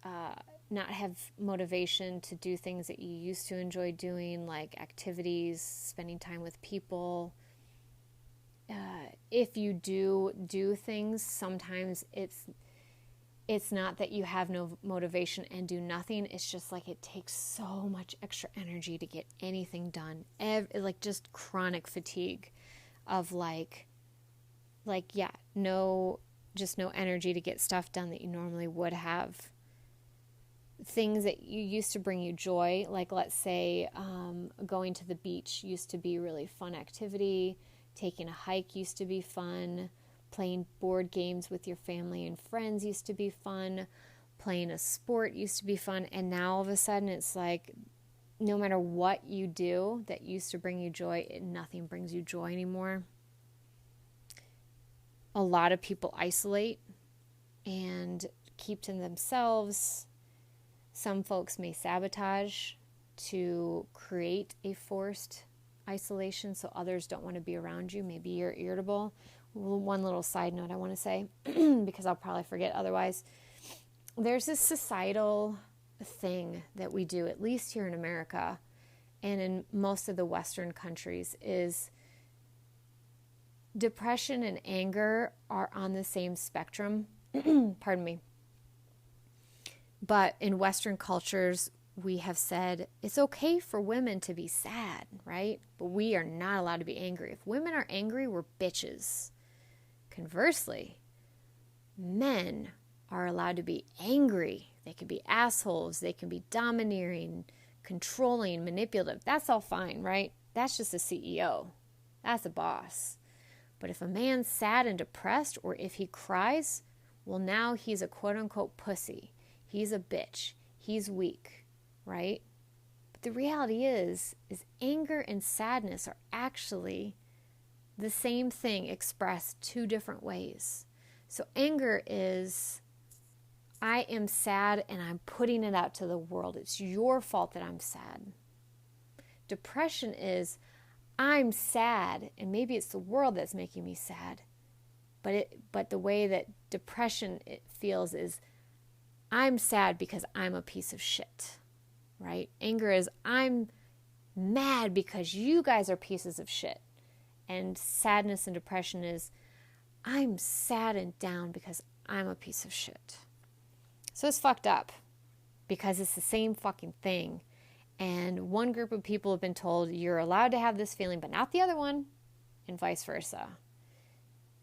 not have motivation to do things that you used to enjoy doing, like activities, spending time with people. If you do things, sometimes it's not that you have no motivation and do nothing. It's just like it takes so much extra energy to get anything done. Like just chronic fatigue of no energy to get stuff done that you normally would have. Things that you used to bring you joy, like let's say going to the beach used to be a really fun activity. Taking a hike used to be fun. Playing board games with your family and friends used to be fun. Playing a sport used to be fun. And now all of a sudden it's like no matter what you do that used to bring you joy, nothing brings you joy anymore. A lot of people isolate and keep to themselves. Some folks may sabotage to create a forced isolation so others don't want to be around you. Maybe you're irritable. One little side note I want to say, because I'll probably forget otherwise. There's this societal thing that we do, at least here in America and in most of the Western countries, is depression and anger are on the same spectrum. Pardon me. But in Western cultures, we have said it's okay for women to be sad, right? But we are not allowed to be angry. If women are angry, we're bitches. Conversely, men are allowed to be angry. They can be assholes. They can be domineering, controlling, manipulative. That's all fine, right? That's just a CEO. That's a boss. But if a man's sad and depressed, or if he cries, well, now he's a quote-unquote pussy. He's a bitch. He's weak, right? But the reality is anger and sadness are actually the same thing expressed two different ways. So anger is, I am sad and I'm putting it out to the world. It's your fault that I'm sad. Depression is, I'm sad, and maybe it's the world that's making me sad. But the way that depression it feels is, I'm sad because I'm a piece of shit, right? Anger is, I'm mad because you guys are pieces of shit. And sadness and depression is, I'm sad and down because I'm a piece of shit. So it's fucked up because it's the same fucking thing. And one group of people have been told you're allowed to have this feeling, but not the other one, and vice versa.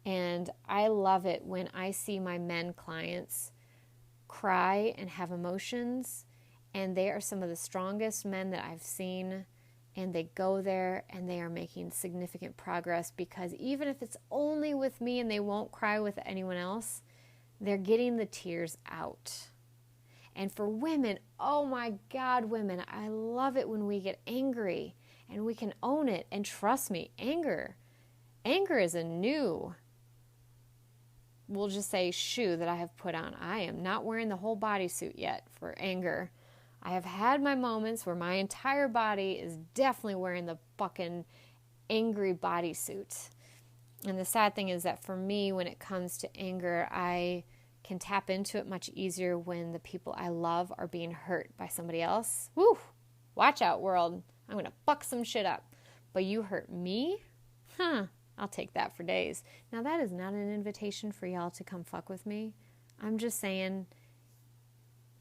And I love it when I see my men clients cry and have emotions, and they are some of the strongest men that I've seen, and they go there and they are making significant progress, because even if it's only with me and they won't cry with anyone else, they're getting the tears out. And for women, oh my God, women, I love it when we get angry and we can own it. And trust me, anger is a new, we'll just say, shoe that I have put on. I am not wearing the whole bodysuit yet for anger. I have had my moments where my entire body is definitely wearing the fucking angry bodysuit. And the sad thing is that for me, when it comes to anger, I can tap into it much easier when the people I love are being hurt by somebody else. Woo! Watch out, world. I'm going to fuck some shit up. But you hurt me? I'll take that for days. Now, that is not an invitation for y'all to come fuck with me. I'm just saying,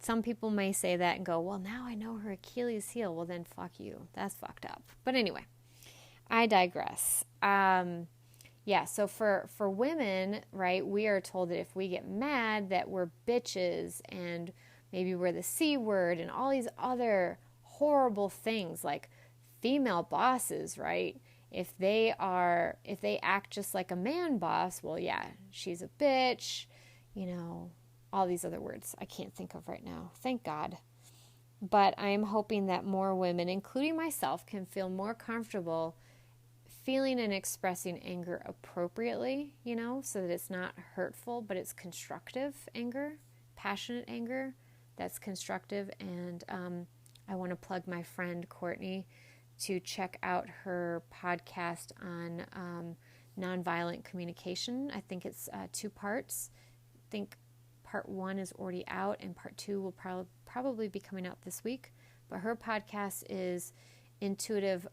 some people may say that and go, well, now I know her Achilles heel. Well, then fuck you. That's fucked up. But anyway, I digress. So for women, right, we are told that if we get mad that we're bitches and maybe we're the C word and all these other horrible things like female bosses, right? If they act just like a man boss, well, yeah, she's a bitch, all these other words I can't think of right now. Thank God. But I am hoping that more women, including myself, can feel more comfortable feeling and expressing anger appropriately, so that it's not hurtful, but it's constructive anger, passionate anger that's constructive. And I want to plug my friend Courtney to check out her podcast on nonviolent communication. I think it's 2 parts. I think part 1 is already out, and part 2 will probably be coming out this week. But her podcast is Intuitive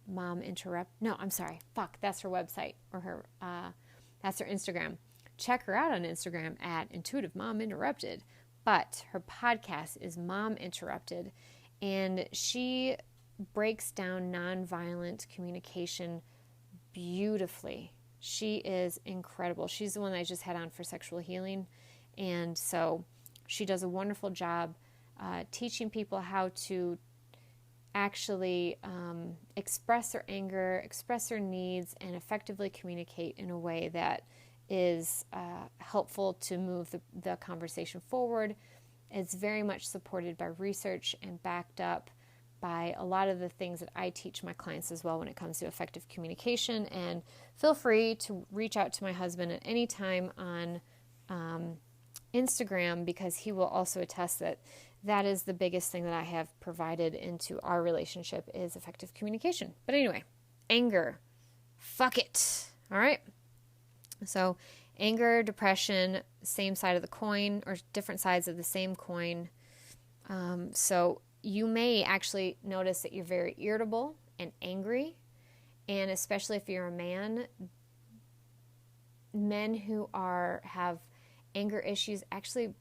Mom Interrupt. No, I'm sorry. That's her website, or that's her Instagram. Check her out on Instagram at Intuitive Mom Interrupted. But her podcast is Mom Interrupted, and she breaks down nonviolent communication beautifully. She is incredible. She's the one that I just had on for sexual healing, and so she does a wonderful job teaching people how to actually express their anger, express their needs, and effectively communicate in a way that is helpful to move the conversation forward. It's very much supported by research and backed up by a lot of the things that I teach my clients as well when it comes to effective communication. And feel free to reach out to my husband at any time on Instagram, because he will also attest that is the biggest thing that I have provided into our relationship is effective communication. But anyway, anger. Fuck it. All right? So anger, depression, same side of the coin, or different sides of the same coin. So you may actually notice that you're very irritable and angry. And especially if you're a man, men who have anger issues actually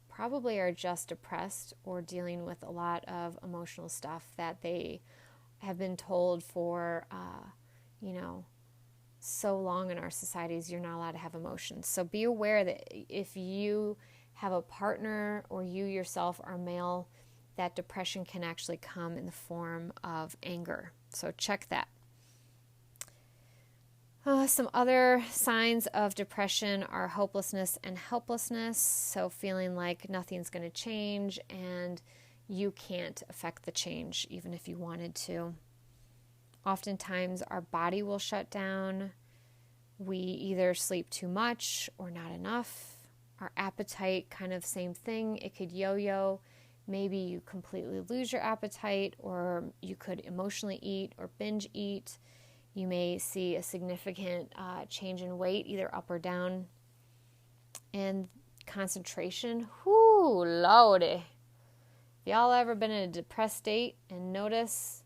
probably are just depressed or dealing with a lot of emotional stuff that they have been told for, so long in our societies, you're not allowed to have emotions. So be aware that if you have a partner or you yourself are male, that depression can actually come in the form of anger. So check that. Some other signs of depression are hopelessness and helplessness. So feeling like nothing's going to change and you can't affect the change even if you wanted to. Oftentimes our body will shut down. We either sleep too much or not enough. Our appetite, kind of same thing. It could yo-yo. Maybe you completely lose your appetite, or you could emotionally eat or binge eat. You may see a significant change in weight, either up or down. And concentration, whoo, lordy. Have y'all ever been in a depressed state and notice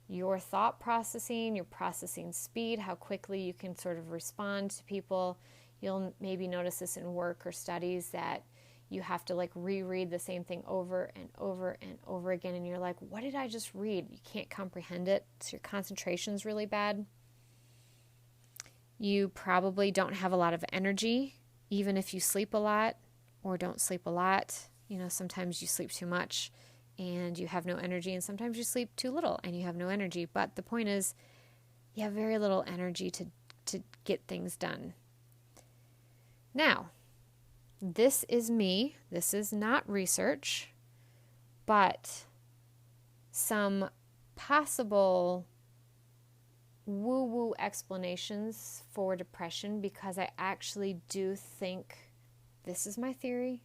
your thought processing, your processing speed, how quickly you can sort of respond to people? You'll maybe notice this in work or studies that you have to reread the same thing over and over and over again, and you're like, what did I just read? You can't comprehend it, so your concentration's really bad. You probably don't have a lot of energy, even if you sleep a lot or don't sleep a lot. Sometimes you sleep too much and you have no energy, and sometimes you sleep too little and you have no energy. But the point is, you have very little energy to get things done. Now, this is me. This is not research, but some possible woo-woo explanations for depression, because I actually do think, this is my theory,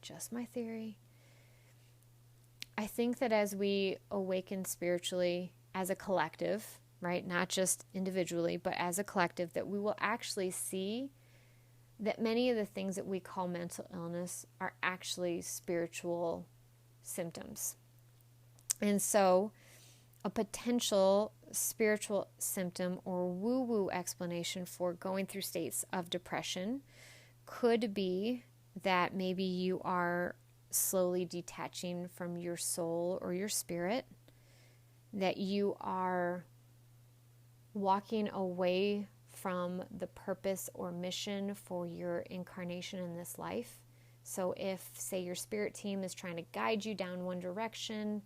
just my theory. I think that as we awaken spiritually as a collective, right, not just individually, but as a collective, that we will actually see that many of the things that we call mental illness are actually spiritual symptoms. And so a potential spiritual symptom or woo-woo explanation for going through states of depression could be that maybe you are slowly detaching from your soul or your spirit, that you are walking away from the purpose or mission for your incarnation in this life. So if, say, your spirit team is trying to guide you down one direction,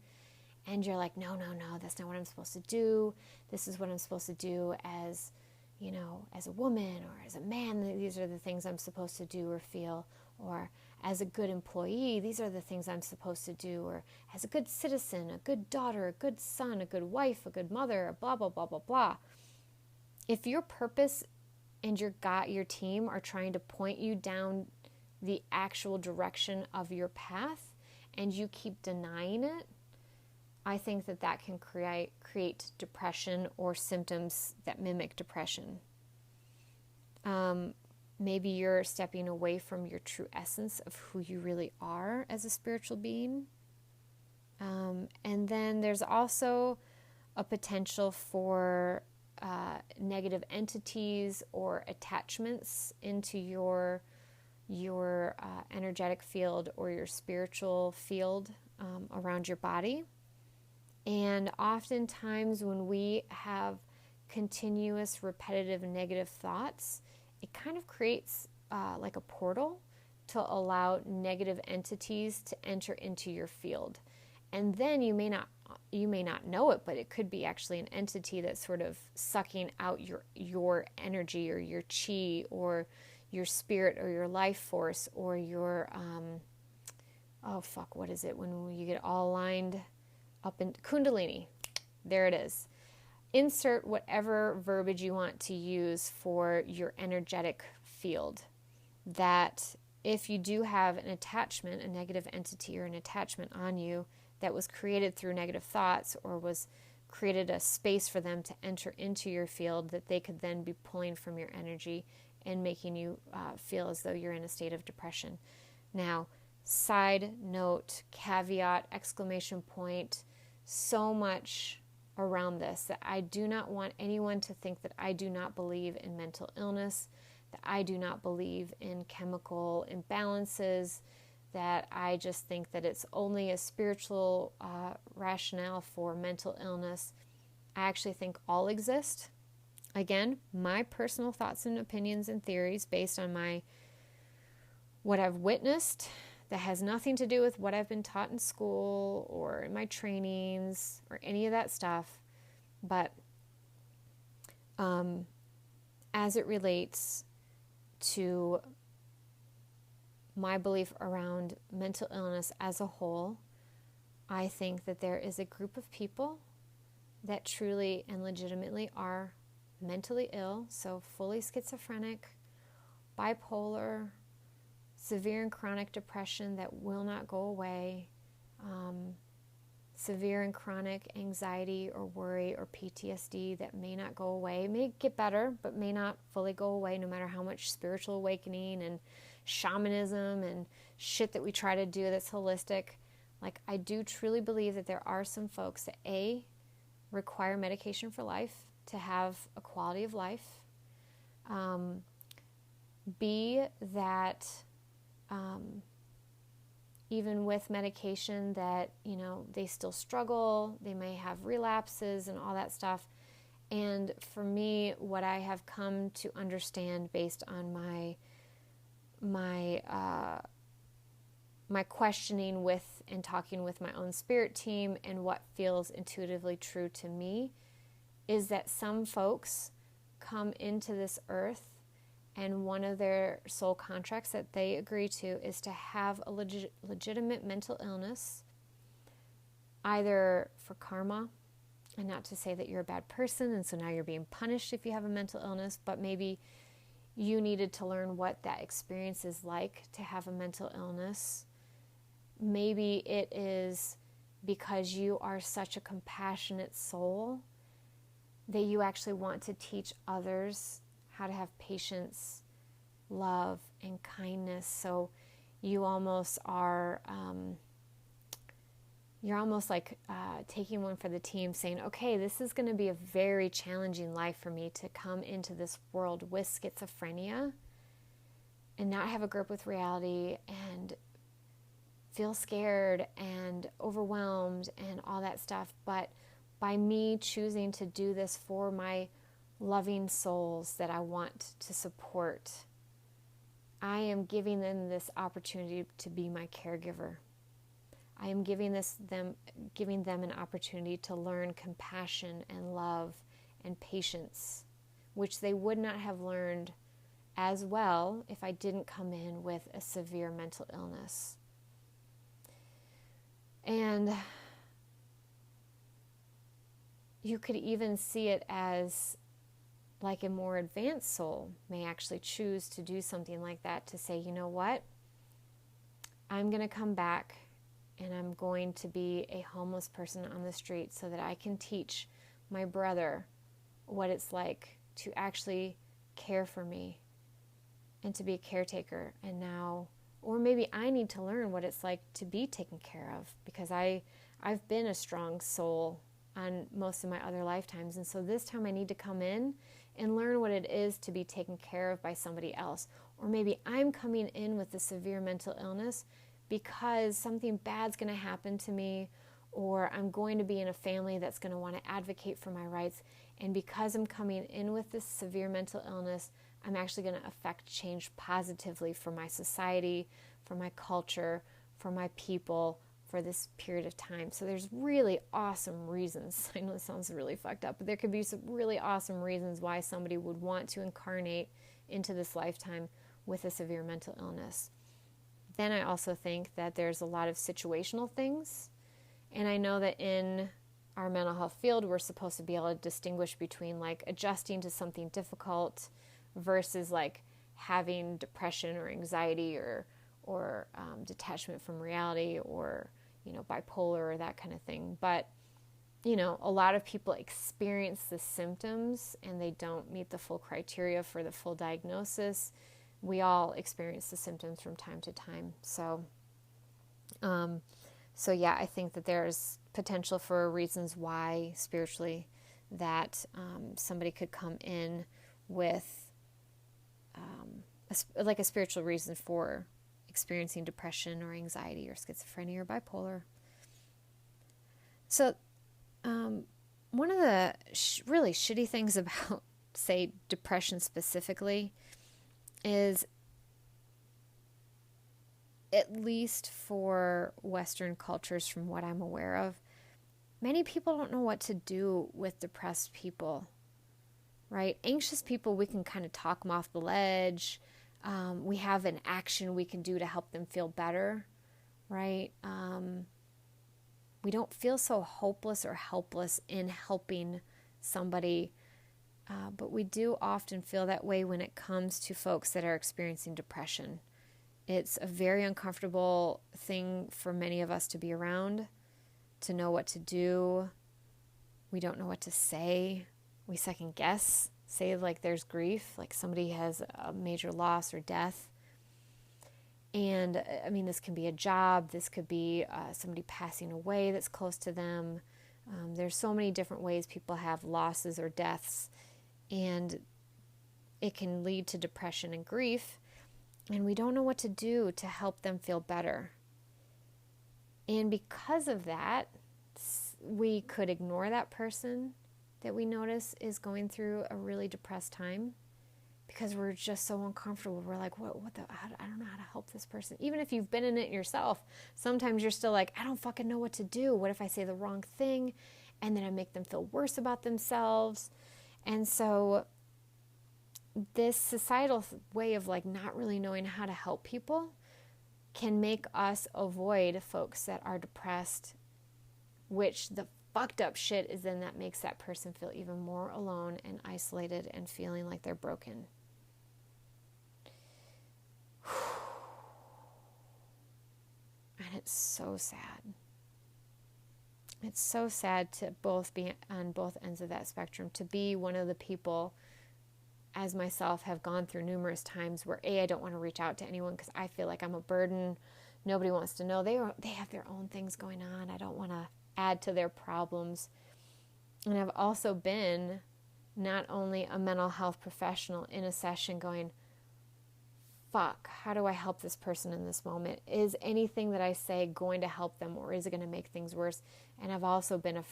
and you're like, no, that's not what I'm supposed to do. This is what I'm supposed to do as a woman or as a man. These are the things I'm supposed to do or feel. or as a good employee, these are the things I'm supposed to do, or as a good citizen, a good daughter, a good son, a good wife, a good mother, blah, blah, blah, blah, blah. If your purpose and your team are trying to point you down the actual direction of your path and you keep denying it, I think that can create depression or symptoms that mimic depression. Maybe you're stepping away from your true essence of who you really are as a spiritual being. And then there's also a potential for negative entities or attachments into your energetic field or your spiritual field around your body. And oftentimes when we have continuous, repetitive, negative thoughts, it kind of creates like a portal to allow negative entities to enter into your field. And then you may not know it, but it could be actually an entity that's sort of sucking out your energy or your chi or your spirit or your life force or your, what is it when you get all lined up in Kundalini? There it is. Insert whatever verbiage you want to use for your energetic field. That if you do have an attachment, a negative entity or an attachment on you that was created through negative thoughts or was created a space for them to enter into your field, that they could then be pulling from your energy and making you feel as though you're in a state of depression. Now, side note, caveat, exclamation point, so much around this, that I do not want anyone to think that I do not believe in mental illness, that I do not believe in chemical imbalances, that I just think that it's only a spiritual rationale for mental illness. I actually think all exist. Again, my personal thoughts and opinions and theories based on what I've witnessed, that has nothing to do with what I've been taught in school or in my trainings or any of that stuff. But as it relates to my belief around mental illness as a whole, I think that there is a group of people that truly and legitimately are mentally ill, so fully schizophrenic, bipolar, severe and chronic depression that will not go away, severe and chronic anxiety or worry or PTSD that may not go away. It may get better, but may not fully go away, no matter how much spiritual awakening and shamanism and shit that we try to do that's holistic. Like, I do truly believe that there are some folks that A, require medication for life to have a quality of life. B, that even with medication that, they still struggle, they may have relapses and all that stuff. And for me, what I have come to understand based on my questioning with and talking with my own spirit team and what feels intuitively true to me is that some folks come into this earth and one of their soul contracts that they agree to is to have a legitimate mental illness, either for karma, and not to say that you're a bad person and so now you're being punished if you have a mental illness, but maybe you needed to learn what that experience is like to have a mental illness. Maybe it is because you are such a compassionate soul that you actually want to teach others how to have patience, love, and kindness. So you almost are, you're almost like taking one for the team, saying, okay, this is going to be a very challenging life for me to come into this world with schizophrenia and not have a grip with reality and feel scared and overwhelmed and all that stuff. But by me choosing to do this for my loving souls that I want to support, I am giving them this opportunity to be my caregiver. I am giving them an opportunity to learn compassion and love and patience, which they would not have learned as well if I didn't come in with a severe mental illness. And you could even see it as like a more advanced soul may actually choose to do something like that, to say, you know what, I'm going to come back and I'm going to be a homeless person on the street so that I can teach my brother what it's like to actually care for me and to be a caretaker. And now, or maybe I need to learn what it's like to be taken care of, because I've been a strong soul on most of my other lifetimes. And so this time I need to come in and learn what it is to be taken care of by somebody else. Or maybe I'm coming in with a severe mental illness because something bad's going to happen to me, or I'm going to be in a family that's going to want to advocate for my rights. And because I'm coming in with this severe mental illness, I'm actually going to affect change positively for my society, for my culture, for my people, for this period of time. So there's really awesome reasons. I know it sounds really fucked up, but there could be some really awesome reasons why somebody would want to incarnate into this lifetime with a severe mental illness. Then I also think that there's a lot of situational things. And I know that in our mental health field, we're supposed to be able to distinguish between like adjusting to something difficult versus like having depression or anxiety or detachment from reality, or, you know, bipolar or that kind of thing. But, you know, a lot of people experience the symptoms and they don't meet the full criteria for the full diagnosis. We all experience the symptoms from time to time. So yeah, I think that there's potential for reasons why spiritually that somebody could come in with a spiritual reason for experiencing depression or anxiety or schizophrenia or bipolar. So one of the really shitty things about, say, depression specifically is, at least for Western cultures from what I'm aware of, many people don't know what to do with depressed people, right? Anxious people, we can kind of talk them off the ledge. We have an action we can do to help them feel better, right? We don't feel so hopeless or helpless in helping somebody, but we do often feel that way when it comes to folks that are experiencing depression. It's a very uncomfortable thing for many of us to be around, to know what to do. We don't know what to say. We second guess, say like there's grief, like somebody has a major loss or death. And I mean, this can be a job. This could be somebody passing away that's close to them. There's so many different ways people have losses or deaths, and it can lead to depression and grief. And we don't know what to do to help them feel better. And because of that, we could ignore that person that we notice is going through a really depressed time, because we're just so uncomfortable. We're like, I don't know how to help this person. Even if you've been in it yourself, sometimes you're still like, I don't fucking know what to do. What if I say the wrong thing and then I make them feel worse about themselves? And so this societal way of like not really knowing how to help people can make us avoid folks that are depressed, which the fucked up shit is then that makes that person feel even more alone and isolated and feeling like they're broken. And it's so sad. It's so sad to both be on both ends of that spectrum, to be one of the people, as myself, have gone through numerous times where I don't want to reach out to anyone because I feel like I'm a burden. Nobody wants to know. They have their own things going on. I don't want to add to their problems. And I've also been not only a mental health professional in a session going, fuck, how do I help this person in this moment? Is anything that I say going to help them, or is it going to make things worse? And I've also been a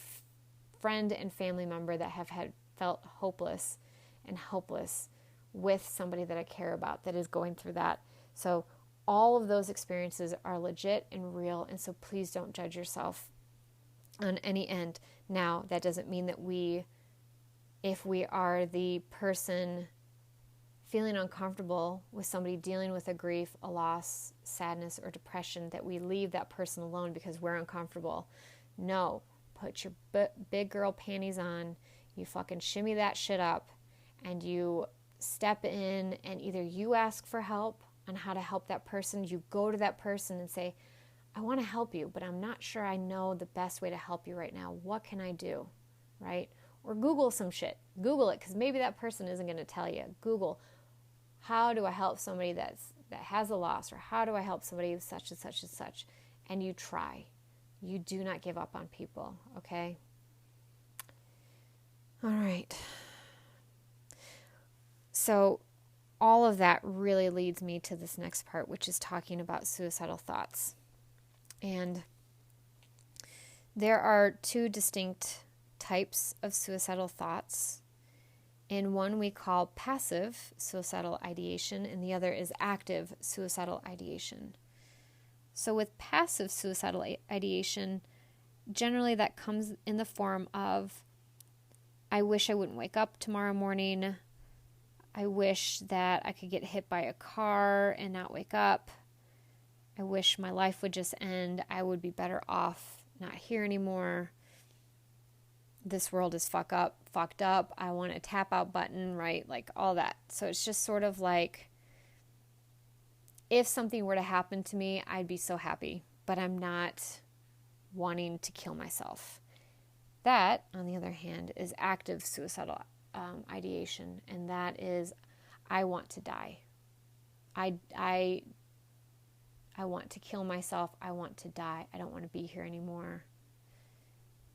friend and family member that have felt hopeless and helpless with somebody that I care about that is going through that. So all of those experiences are legit and real, and so please don't judge yourself on any end. Now, that doesn't mean that if we are the person feeling uncomfortable with somebody dealing with a grief, a loss, sadness, or depression, that we leave that person alone because we're uncomfortable. No, put your big girl panties on, you fucking shimmy that shit up, and you step in, and either you ask for help on how to help that person, you go to that person and say, I want to help you, but I'm not sure I know the best way to help you right now. What can I do? Right? Or Google some shit. Google it, because maybe that person isn't going to tell you. Google, how do I help somebody that has a loss, or how do I help somebody with such and such and such? And you try. You do not give up on people, okay? All right. So all of that really leads me to this next part, which is talking about suicidal thoughts. And there are two distinct types of suicidal thoughts. And one we call passive suicidal ideation, and the other is active suicidal ideation. So with passive suicidal ideation, generally that comes in the form of, I wish I wouldn't wake up tomorrow morning. I wish that I could get hit by a car and not wake up. I wish my life would just end. I would be better off not here anymore. This world is fucked up. I want a tap out button, right? Like all that. So it's just sort of like, if something were to happen to me, I'd be so happy, but I'm not wanting to kill myself. That, on the other hand, is active suicidal ideation, and that is, I want to die. I want to kill myself. I want to die. I don't want to be here anymore.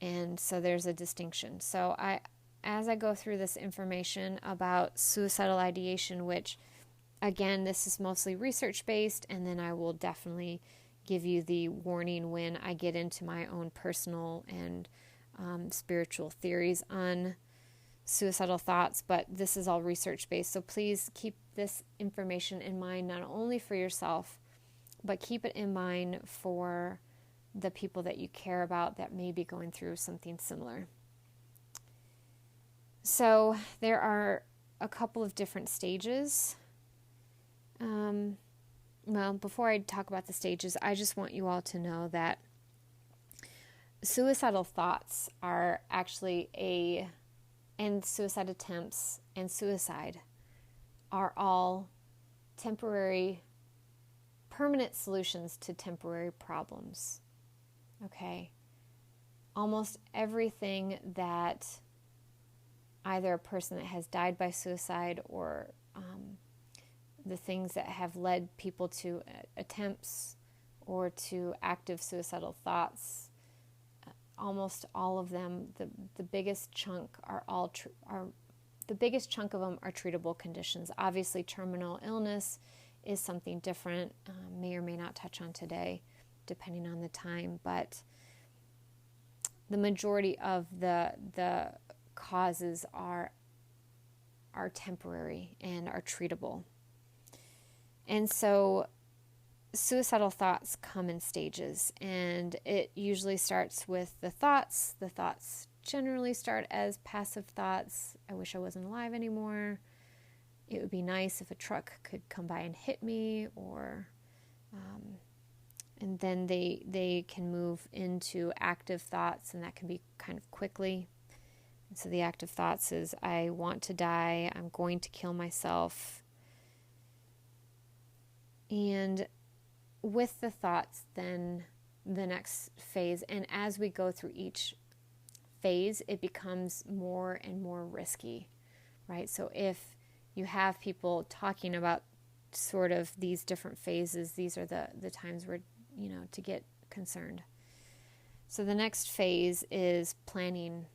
And so there's a distinction. So as I go through this information about suicidal ideation, which, again, this is mostly research-based, and then I will definitely give you the warning when I get into my own personal and spiritual theories on suicidal thoughts, but this is all research-based. So please keep this information in mind, not only for yourself, but keep it in mind for the people that you care about that may be going through something similar. So there are a couple of different stages. Well, before I talk about the stages, I just want you all to know that suicidal thoughts are actually and suicide attempts and suicide are all temporary, permanent solutions to temporary problems. Okay? Almost everything that either a person that has died by suicide or the things that have led people to attempts or to active suicidal thoughts, almost all of them, the biggest chunk the biggest chunk of them are treatable conditions. Obviously, terminal illness is something different, may or may not touch on today, depending on the time, but the majority of the causes are temporary and are treatable. And so suicidal thoughts come in stages, and it usually starts with the thoughts. The thoughts generally start as passive thoughts. I wish I wasn't alive anymore. It would be nice if a truck could come by and hit me, or and then they can move into active thoughts, and that can be kind of quickly. And so the active thoughts is, I want to die, I'm going to kill myself. And with the thoughts, then the next phase, and as we go through each phase, it becomes more and more risky, right? So if you have people talking about sort of these different phases, these are the times where, to get concerned. So the next phase is planning,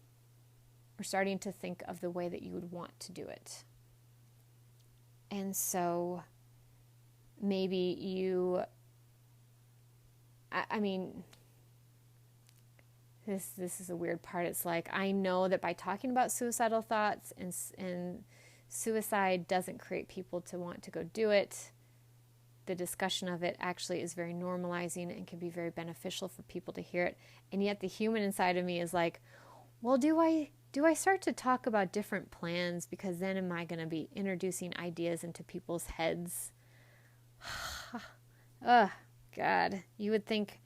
or starting to think of the way that you would want to do it. And so maybe this is a weird part. It's like, I know that by talking about suicidal thoughts and suicide doesn't create people to want to go do it. The discussion of it actually is very normalizing and can be very beneficial for people to hear it. And yet the human inside of me is like, well, do I do I start to talk about different plans? Because then am I going to be introducing ideas into people's heads? Oh, God. You would think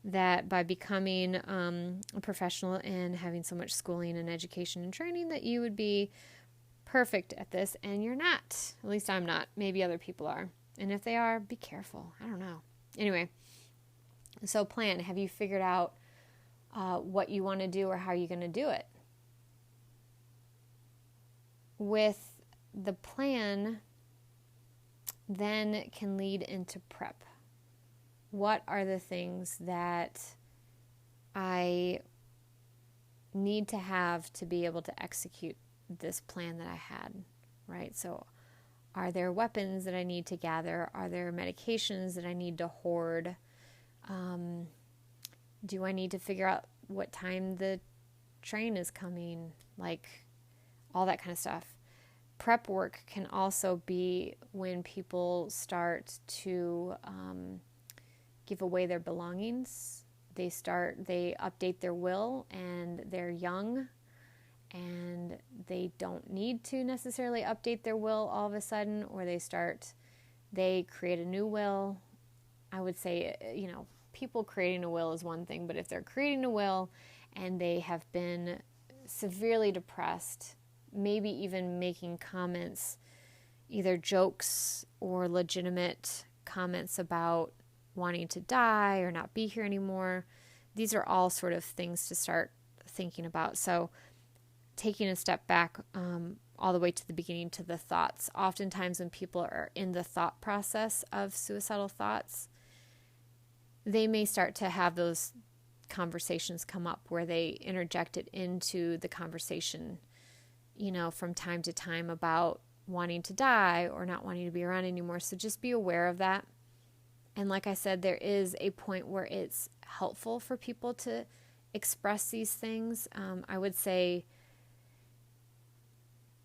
that by becoming a professional and having so much schooling and education and training that you would be perfect at this, and you're not. At least I'm not. Maybe other people are. And if they are, be careful. I don't know. Anyway, so plan. Have you figured out what you want to do or how you're going to do it? With the plan, then can lead into prep. What are the things that I need to have to be able to execute this plan that I had, right? So are there weapons that I need to gather? Are there medications that I need to hoard? Do I need to figure out what time the train is coming? Like all that kind of stuff. Prep work can also be when people start to give away their belongings. They update their will, and they're young, and they don't need to necessarily update their will all of a sudden, or they create a new will. I would say, people creating a will is one thing, but if they're creating a will and they have been severely depressed, maybe even making comments, either jokes or legitimate comments about wanting to die or not be here anymore. These are all sort of things to start thinking about. So taking a step back all the way to the beginning to the thoughts. Oftentimes when people are in the thought process of suicidal thoughts, they may start to have those conversations come up where they interject it into the conversation, from time to time about wanting to die or not wanting to be around anymore. So just be aware of that. And like I said, there is a point where it's helpful for people to express these things. I would say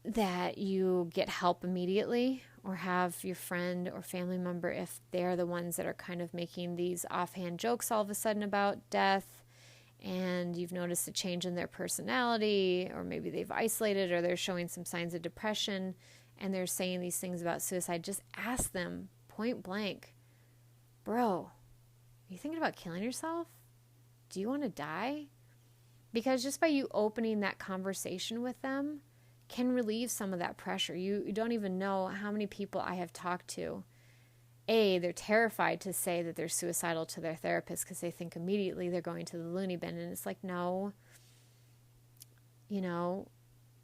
that you get help immediately, or have your friend or family member, if they're the ones that are kind of making these offhand jokes all of a sudden about death, and you've noticed a change in their personality, or maybe they've isolated, or they're showing some signs of depression, and they're saying these things about suicide, just ask them point blank, bro, are you thinking about killing yourself? Do you want to die? Because just by you opening that conversation with them can relieve some of that pressure. You don't even know how many people I have talked to. They're terrified to say that they're suicidal to their therapist because they think immediately they're going to the loony bin. And it's like, no,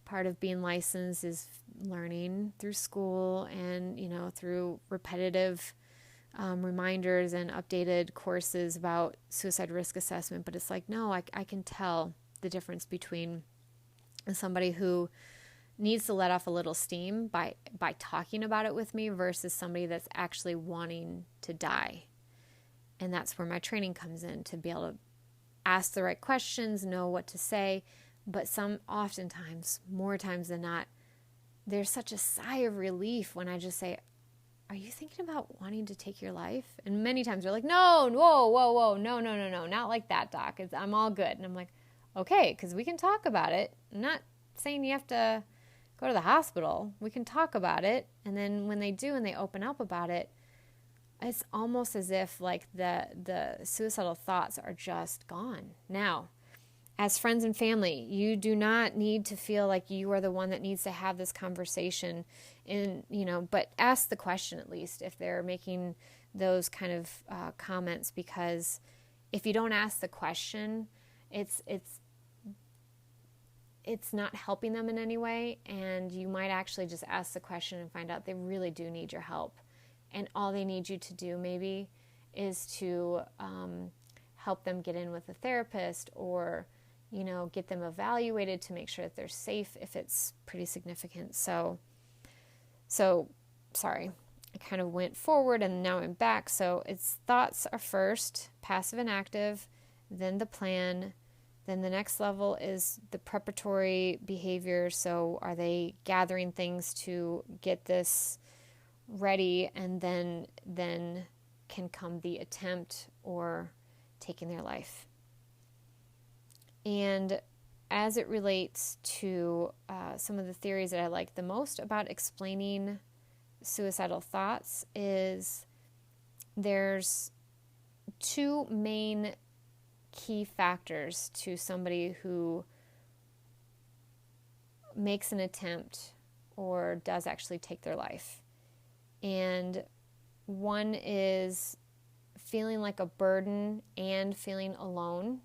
part of being licensed is learning through school and, through repetitive reminders and updated courses about suicide risk assessment. But it's like, no, I can tell the difference between somebody who needs to let off a little steam by talking about it with me versus somebody that's actually wanting to die. And that's where my training comes in, to be able to ask the right questions, know what to say. But oftentimes, more times than not, there's such a sigh of relief when I just say, are you thinking about wanting to take your life? And many times they're like, no, whoa, no, not like that, doc. I'm all good. And I'm like, okay, because we can talk about it. I'm not saying you have to go to the hospital. We can talk about it. And then when they do and they open up about it, it's almost as if like the suicidal thoughts are just gone. Now, as friends and family, you do not need to feel like you are the one that needs to have this conversation, but ask the question at least if they're making those kind of comments, because if you don't ask the question, it's not helping them in any way, and you might actually just ask the question and find out they really do need your help. And all they need you to do maybe is to help them get in with a therapist, or, get them evaluated to make sure that they're safe if it's pretty significant. So sorry, I kind of went forward and now I'm back. So it's thoughts are first, passive and active, then the plan. Then the next level is the preparatory behavior. So are they gathering things to get this ready? And then can come the attempt or taking their life. And as it relates to some of the theories that I like the most about explaining suicidal thoughts is there's two main key factors to somebody who makes an attempt or does actually take their life. And one is feeling like a burden and feeling alone.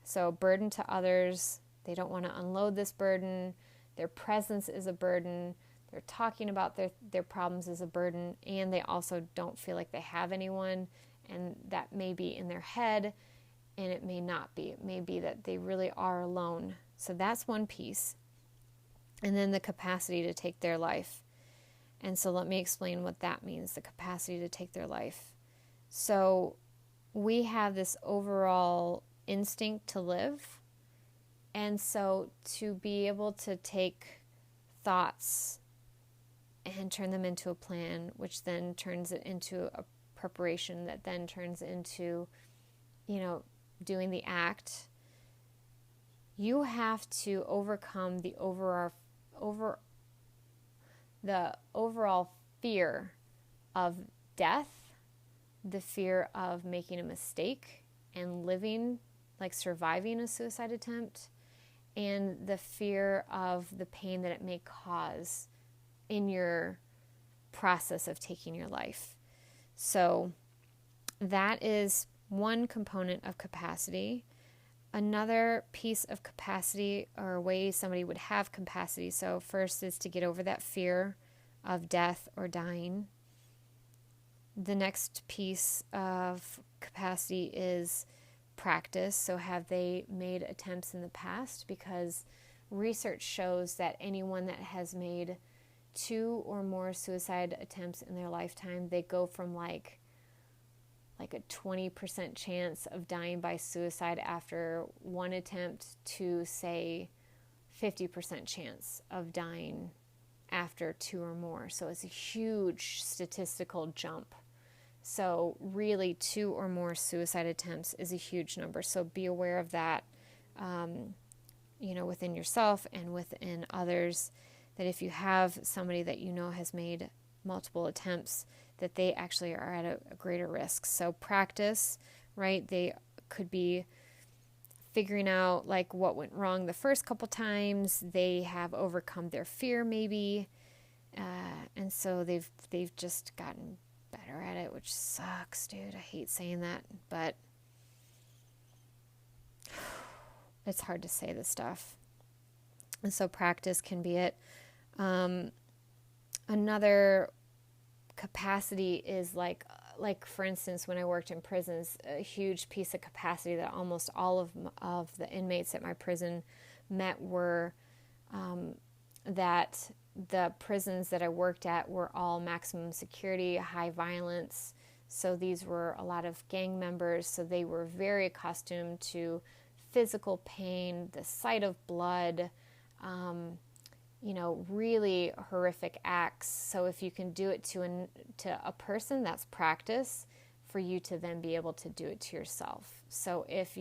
So burden to others, they don't want to unload this burden. Their presence is a burden. They're talking about their problems as a burden, and they also don't feel like they have anyone, and that may be in their head, and it may not be. It may be that they really are alone. So that's one piece. And then the capacity to take their life. And so let me explain what that means, the capacity to take their life. So we have this overall instinct to live. And so to be able to take thoughts and turn them into a plan, which then turns it into a preparation that then turns into, doing the act, you have to overcome the overall fear of death, the fear of making a mistake and living, like surviving a suicide attempt, and the fear of the pain that it may cause in your process of taking your life. So that is one component of capacity. Another piece of capacity, or a way somebody would have capacity, so first is to get over that fear of death or dying. The next piece of capacity is practice. So have they made attempts in the past? Because research shows that anyone that has made 2 or more suicide attempts in their lifetime, they go from like a 20% chance of dying by suicide after one attempt to, say, 50% chance of dying after 2 or more. So it's a huge statistical jump. So really 2 or more suicide attempts is a huge number. So be aware of that, within yourself and within others, that if you have somebody that you know has made multiple attempts, that they actually are at a greater risk. So practice, right? They could be figuring out like what went wrong the first couple times. They have overcome their fear maybe, and so they've just gotten better at it, which sucks, dude. I hate saying that, but it's hard to say this stuff. And so practice can be it. Another capacity is like for instance, when I worked in prisons, a huge piece of capacity that almost all of the inmates at my prison met were that the prisons that I worked at were all maximum security, high violence. So these were a lot of gang members. So they were very accustomed to physical pain, the sight of blood, really horrific acts. So if you can do it to a person, that's practice for you to then be able to do it to yourself. So if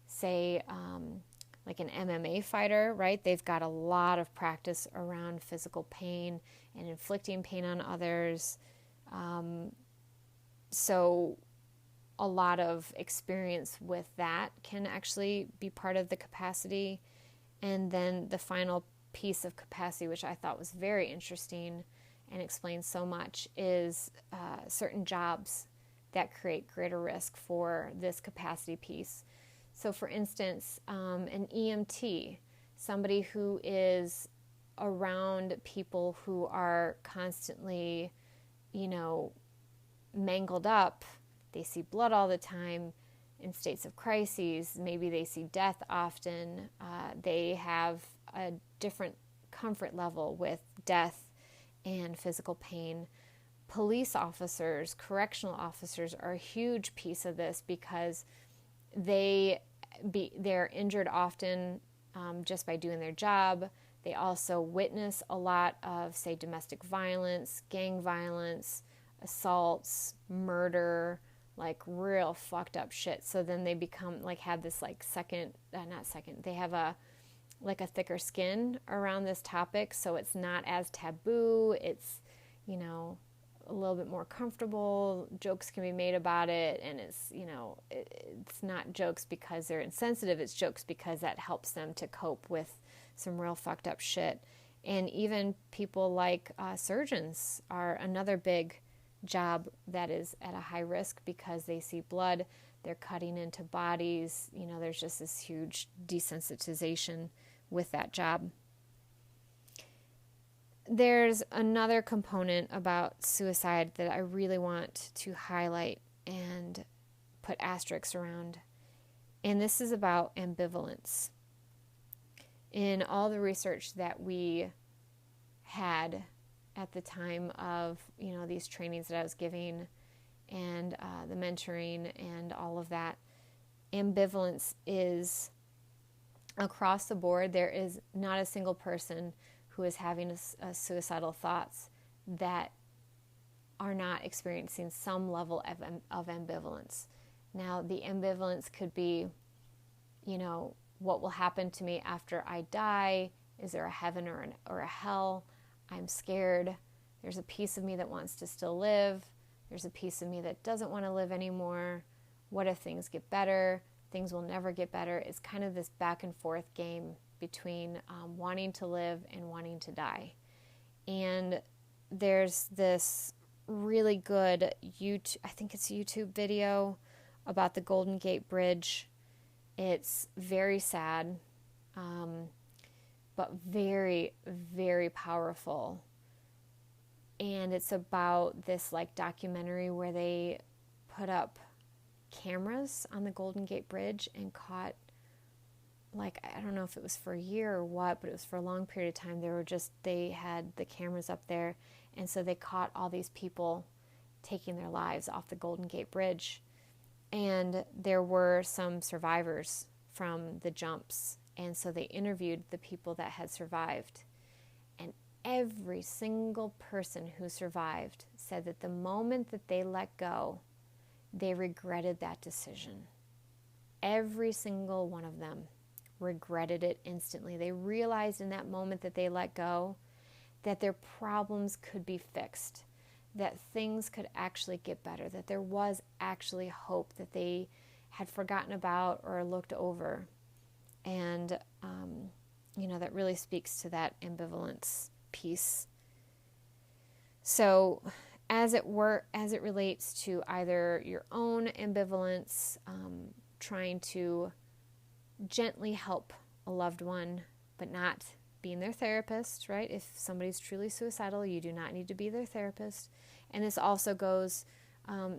say, like an MMA fighter, right? They've got a lot of practice around physical pain and inflicting pain on others. So a lot of experience with that can actually be part of the capacity. And then the final piece of capacity, which I thought was very interesting and explains so much, is certain jobs that create greater risk for this capacity piece. So for instance, an EMT, somebody who is around people who are constantly, mangled up, they see blood all the time in states of crises, maybe they see death often, they have a different comfort level with death and physical pain. Police officers, correctional officers are a huge piece of this because they're injured often just by doing their job. They also witness a lot of, say, domestic violence, gang violence, assaults, murder, like real fucked up shit. So then they become like have this like they have a thicker skin around this topic, so it's not as taboo. It's, a little bit more comfortable. Jokes can be made about it, and it's, it's not jokes because they're insensitive. It's jokes because that helps them to cope with some real fucked up shit. And even people like surgeons are another big job that is at a high risk because they see blood, they're cutting into bodies. There's just this huge desensitization with that job. There's another component about suicide that I really want to highlight and put asterisks around, and this is about ambivalence. In all the research that we had at the time of, these trainings that I was giving and the mentoring and all of that, ambivalence is across the board. There is not a single person who is having a suicidal thoughts that are not experiencing some level of ambivalence. Now, the ambivalence could be, what will happen to me after I die? Is there a heaven or a hell? I'm scared. There's a piece of me that wants to still live. There's a piece of me that doesn't want to live anymore. What if things get better? Things will never get better. It's kind of this back and forth game between wanting to live and wanting to die. And there's this really good YouTube video about the Golden Gate Bridge. It's very sad, but very, very powerful. And it's about this documentary where they put up cameras on the Golden Gate Bridge and caught, I don't know if it was for a year or what, but it was for a long period of time. They had the cameras up there, and so they caught all these people taking their lives off the Golden Gate Bridge. And there were some survivors from the jumps, and so they interviewed the people that had survived. And every single person who survived said that the moment that they let go, they regretted that decision. Every single one of them regretted it instantly. They realized in that moment that they let go that their problems could be fixed, that things could actually get better, that there was actually hope that they had forgotten about or looked over. And, that really speaks to that ambivalence piece. So as it relates to either your own ambivalence, trying to gently help a loved one, but not being their therapist, right? If somebody's truly suicidal, you do not need to be their therapist. And this also goes,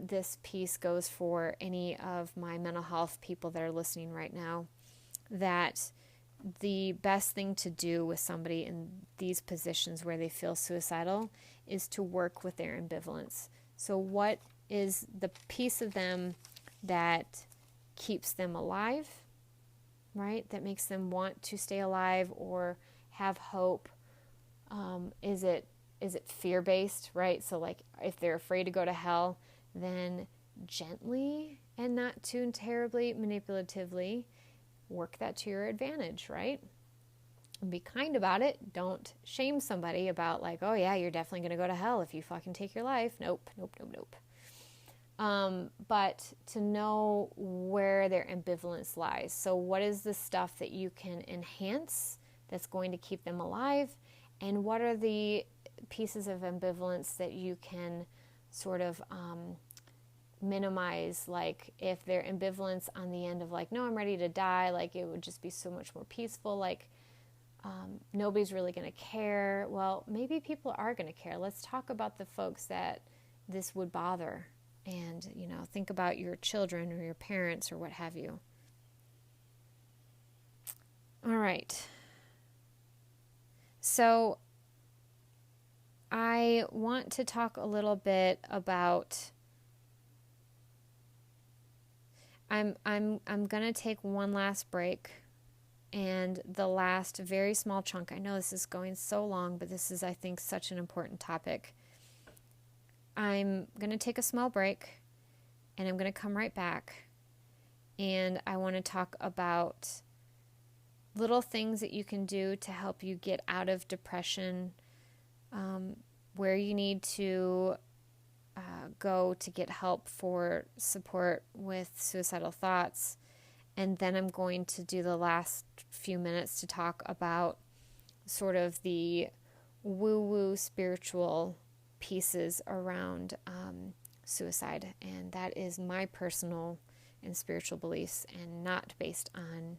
this piece goes for any of my mental health people that are listening right now, that the best thing to do with somebody in these positions where they feel suicidal is to work with their ambivalence. So what is the piece of them that keeps them alive, right? That makes them want to stay alive or have hope? Is it fear-based, right? So if they're afraid to go to hell, then gently and not too terribly manipulatively work that to your advantage, right? And be kind about it. Don't shame somebody about oh yeah, you're definitely going to go to hell if you fucking take your life. Nope. But to know where their ambivalence lies. So what is the stuff that you can enhance that's going to keep them alive? And what are the pieces of ambivalence that you can sort of minimize? If their ambivalence on the end of no, I'm ready to die, it would just be so much more peaceful, nobody's really going to care. Well, maybe people are going to care. Let's talk about the folks that this would bother. And, think about your children or your parents or what have you. All right. So I want to talk a little bit about, I'm going to take one last break, and the last very small chunk. I know this is going so long, but this is, I think, such an important topic. I'm going to take a small break, and I'm going to come right back. And I want to talk about little things that you can do to help you get out of depression, where you need to go to get help for support with suicidal thoughts. And then I'm going to do the last few minutes to talk about sort of the woo-woo spiritual pieces around suicide. And that is my personal and spiritual beliefs and not based on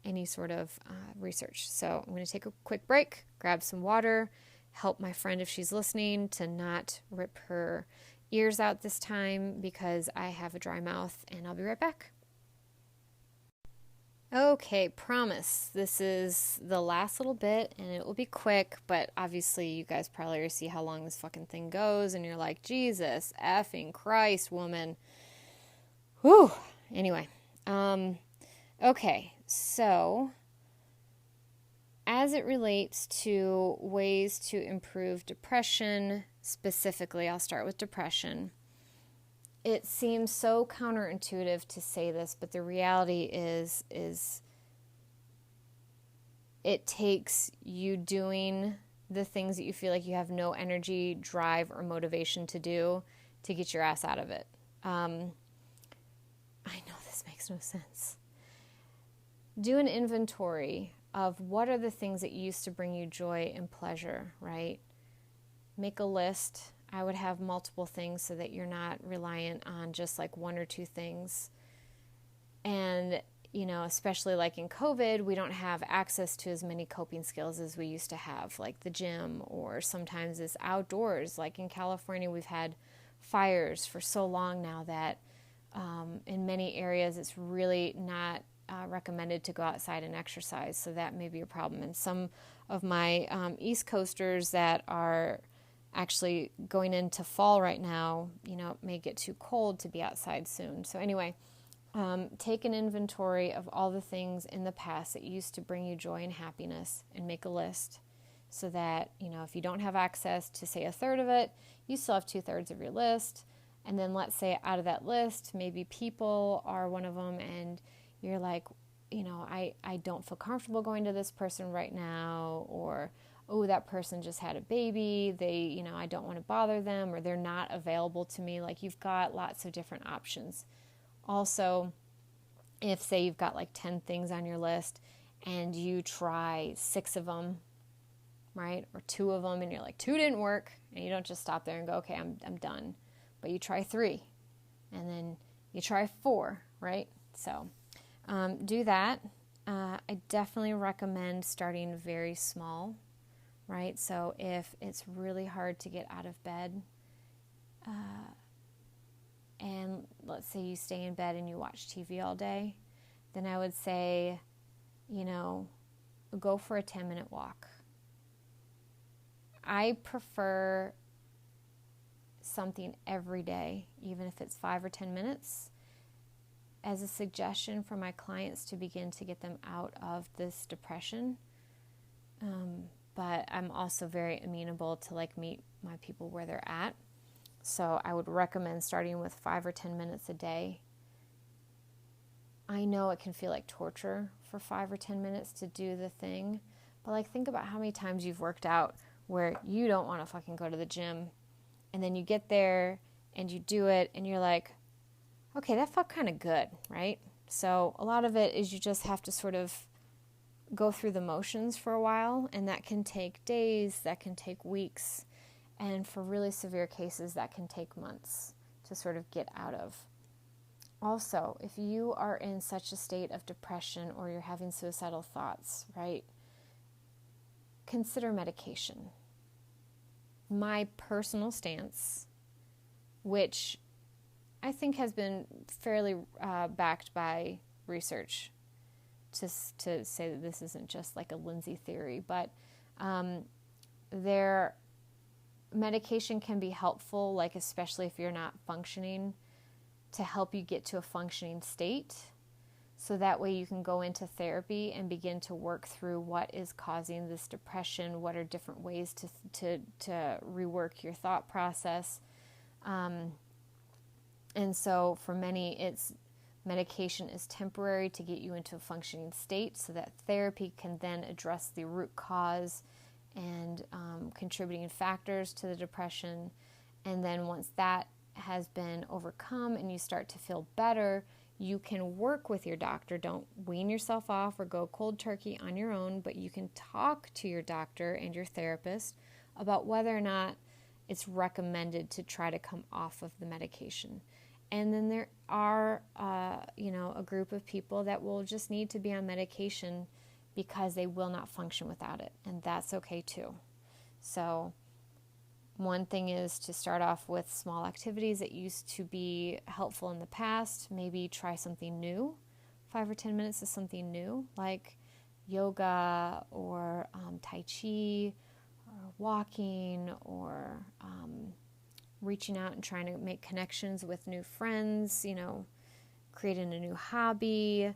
any sort of research. So I'm going to take a quick break, grab some water, help my friend if she's listening to not rip her ears out this time because I have a dry mouth, and I'll be right back. Okay, promise. This is the last little bit, and it will be quick, but obviously you guys probably already see how long this fucking thing goes, and you're like, Jesus effing Christ, woman. Whew. Anyway, okay, so as it relates to ways to improve depression, specifically, I'll start with depression. It seems so counterintuitive to say this, but the reality is it takes you doing the things that you feel like you have no energy, drive, or motivation to do to get your ass out of it. I know this makes no sense. Do an inventory of what are the things that used to bring you joy and pleasure, right? Make a list. I would have multiple things so that you're not reliant on just like one or two things. And, especially like in COVID, we don't have access to as many coping skills as we used to have, like the gym, or sometimes it's outdoors. Like in California, we've had fires for so long now that in many areas it's really not recommended to go outside and exercise, so that may be a problem. And some of my East Coasters that are actually going into fall right now, it may get too cold to be outside soon. So anyway, take an inventory of all the things in the past that used to bring you joy and happiness and make a list so that, if you don't have access to, say, a third of it, you still have 2/3 of your list. And then let's say out of that list, maybe people are one of them, and you're like, I don't feel comfortable going to this person right now, or, oh, that person just had a baby, they, I don't want to bother them, or they're not available to me. Like, you've got lots of different options. Also, if, say, you've got like 10 things on your list and you try 6 of them, right, or 2 of them, and you're like, 2 didn't work, and you don't just stop there and go, okay, I'm done. But you try 3, and then you try 4, right? So do that. I definitely recommend starting very small, right? So if it's really hard to get out of bed, and let's say you stay in bed and you watch TV all day, then I would say, go for a 10-minute walk. I prefer something every day, even if it's 5 or 10 minutes, as a suggestion for my clients to begin to get them out of this depression. But I'm also very amenable to meet my people where they're at. So I would recommend starting with 5 or 10 minutes a day. I know it can feel like torture for 5 or 10 minutes to do the thing, but think about how many times you've worked out where you don't want to fucking go to the gym, and then you get there and you do it and you're like, okay, that felt kind of good, right? So a lot of it is you just have to sort of go through the motions for a while, and that can take days, that can take weeks, and for really severe cases, that can take months to sort of get out of. Also, if you are in such a state of depression or you're having suicidal thoughts, right, consider medication. My personal stance, which I think has been fairly backed by research, to say that this isn't just like a Lindsay theory, but their medication can be helpful, especially if you're not functioning, to help you get to a functioning state. So that way you can go into therapy and begin to work through what is causing this depression, what are different ways to rework your thought process. And so for many, it's medication is temporary to get you into a functioning state so that therapy can then address the root cause and contributing factors to the depression. And then once that has been overcome and you start to feel better, you can work with your doctor. Don't wean yourself off or go cold turkey on your own, but you can talk to your doctor and your therapist about whether or not it's recommended to try to come off of the medication. And then there are, a group of people that will just need to be on medication because they will not function without it. And that's okay too. So one thing is to start off with small activities that used to be helpful in the past. Maybe try something new. 5 or 10 minutes is something new, like yoga or Tai Chi or walking or reaching out and trying to make connections with new friends, creating a new hobby,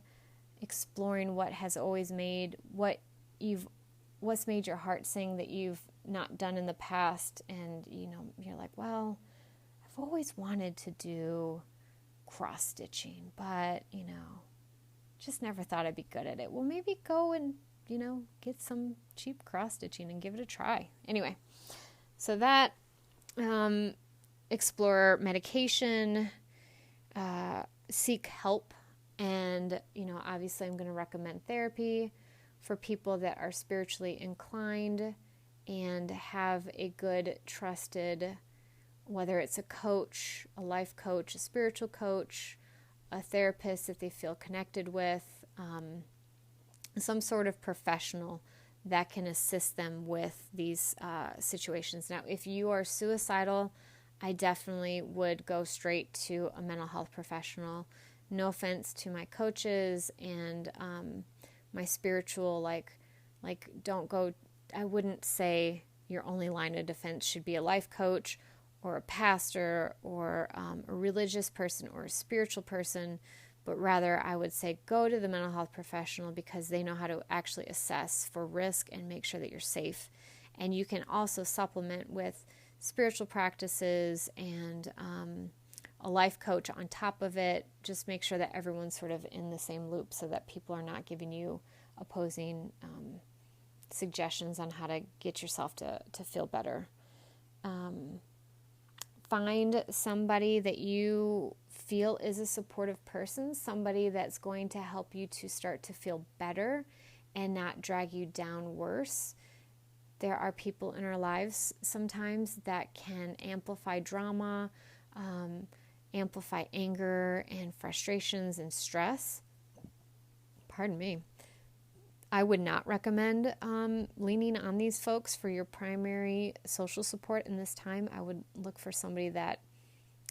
exploring what's made your heart sing that you've not done in the past. And, you're like, well, I've always wanted to do cross stitching, but, just never thought I'd be good at it. Well, maybe go and, get some cheap cross stitching and give it a try. Anyway, so that, explore medication, seek help, and, obviously I'm going to recommend therapy for people that are spiritually inclined and have a good, trusted, whether it's a coach, a life coach, a spiritual coach, a therapist that they feel connected with, some sort of professional that can assist them with these situations. Now, if you are suicidal, I definitely would go straight to a mental health professional. No offense to my coaches and my spiritual, don't go, I wouldn't say your only line of defense should be a life coach or a pastor or a religious person or a spiritual person, but rather I would say go to the mental health professional because they know how to actually assess for risk and make sure that you're safe. And you can also supplement with spiritual practices and a life coach on top of it. Just make sure that everyone's sort of in the same loop so that people are not giving you opposing suggestions on how to get yourself to feel better. Find somebody that you feel is a supportive person, somebody that's going to help you to start to feel better and not drag you down worse. There are people in our lives sometimes that can amplify drama, amplify anger and frustrations and stress. Pardon me. I would not recommend leaning on these folks for your primary social support in this time. I would look for somebody that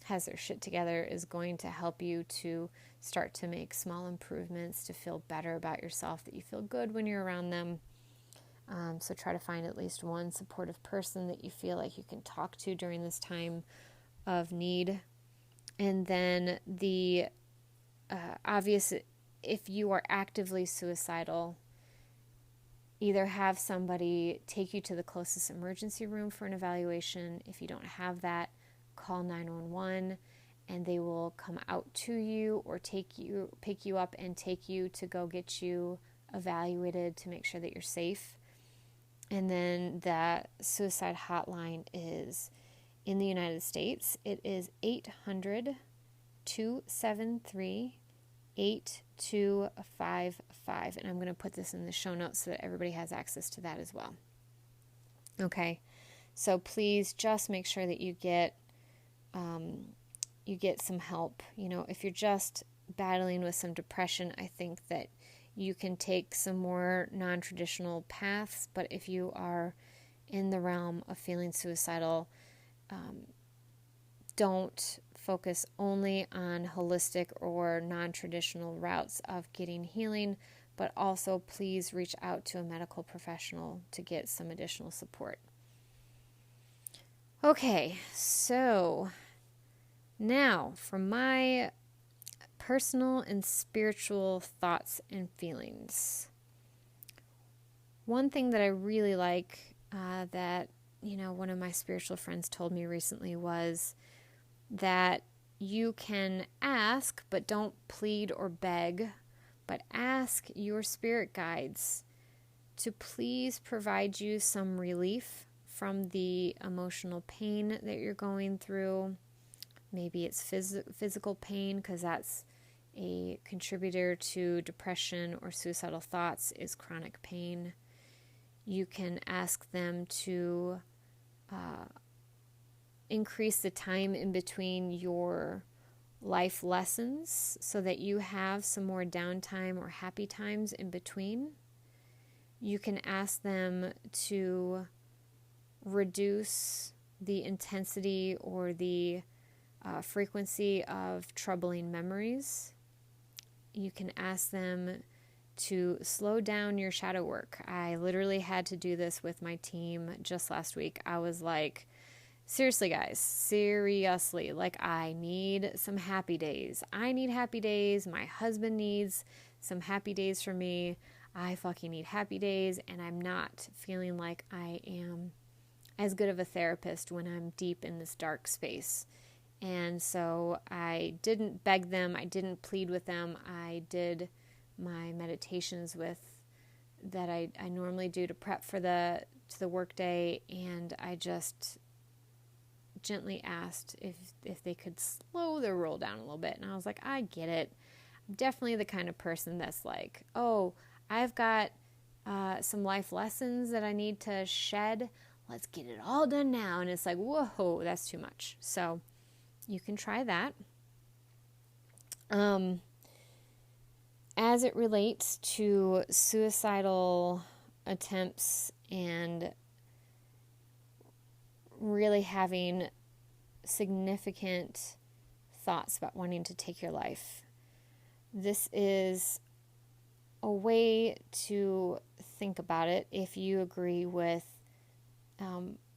has their shit together, is going to help you to start to make small improvements, to feel better about yourself, that you feel good when you're around them. So try to find at least one supportive person that you feel like you can talk to during this time of need. And then the obvious, if you are actively suicidal, either have somebody take you to the closest emergency room for an evaluation. If you don't have that, call 911 and they will come out to you or pick you up and take you to go get you evaluated to make sure that you're safe. And then the suicide hotline is in the United States. It is 800-273-8255. And I'm going to put this in the show notes so that everybody has access to that as well. Okay, so please just make sure that you get some help. If you're just battling with some depression, I think that you can take some more non-traditional paths, but if you are in the realm of feeling suicidal, don't focus only on holistic or non-traditional routes of getting healing, but also please reach out to a medical professional to get some additional support. Okay, so now for my personal and spiritual thoughts and feelings. One thing that I really like that one of my spiritual friends told me recently was that you can ask, but don't plead or beg, but ask your spirit guides to please provide you some relief from the emotional pain that you're going through. Maybe it's physical pain, because that's a contributor to depression or suicidal thoughts, is chronic pain. You can ask them to increase the time in between your life lessons so that you have some more downtime or happy times in between. You can ask them to reduce the intensity or the frequency of troubling memories. You can ask them to slow down your shadow work. I literally had to do this with my team just last week. I was like, seriously, guys, seriously, like, I need some happy days. I need happy days. My husband needs some happy days for me. I fucking need happy days, and I'm not feeling like I am as good of a therapist when I'm deep in this dark space. And so I didn't beg them. I didn't plead with them. I did my meditations that I normally do to prep for the work day, and I just gently asked if they could slow their roll down a little bit. And I was like, I get it. I'm definitely the kind of person that's like, oh, I've got some life lessons that I need to shed. Let's get it all done now. And it's like, whoa, that's too much. So you can try that. As it relates to suicidal attempts and really having significant thoughts about wanting to take your life, this is a way to think about it if you agree with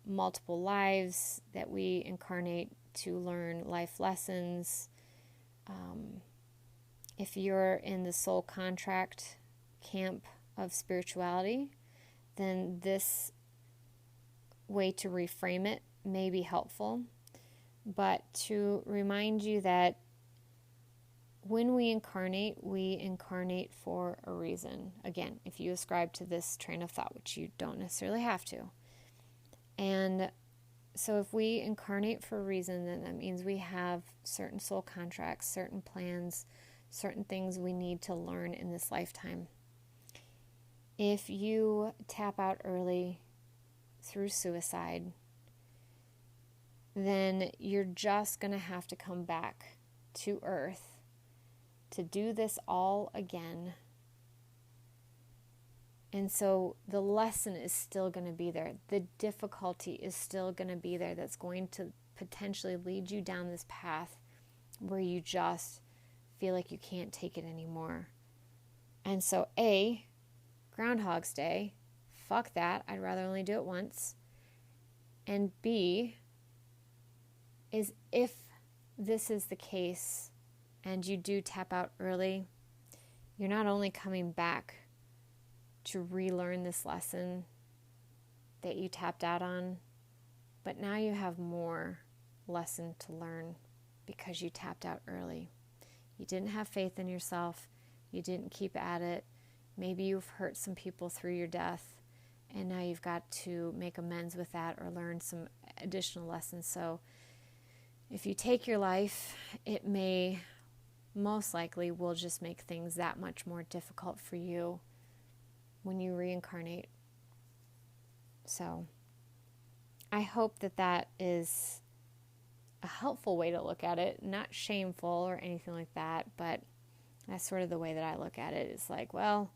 multiple lives, that we incarnate to learn life lessons. If you're in the soul contract camp of spirituality, then this way to reframe it may be helpful. But to remind you that when we incarnate for a reason. Again, if you ascribe to this train of thought, which you don't necessarily have to. And so if we incarnate for a reason, then that means we have certain soul contracts, certain plans, certain things we need to learn in this lifetime. If you tap out early through suicide, then you're just going to have to come back to Earth to do this all again. And so the lesson is still going to be there. The difficulty is still going to be there. That's going to potentially lead you down this path where you just feel like you can't take it anymore. And so A, Groundhog's Day, fuck that. I'd rather only do it once. And B is, if this is the case and you do tap out early, you're not only coming back to relearn this lesson that you tapped out on, but now you have more lesson to learn because you tapped out early. You didn't have faith in yourself. You didn't keep at it. Maybe you've hurt some people through your death, and now you've got to make amends with that or learn some additional lessons. So if you take your life, it may most likely will just make things that much more difficult for you when you reincarnate. So I hope that is a helpful way to look at it, not shameful or anything like that, but that's sort of the way that I look at it. It's like, well,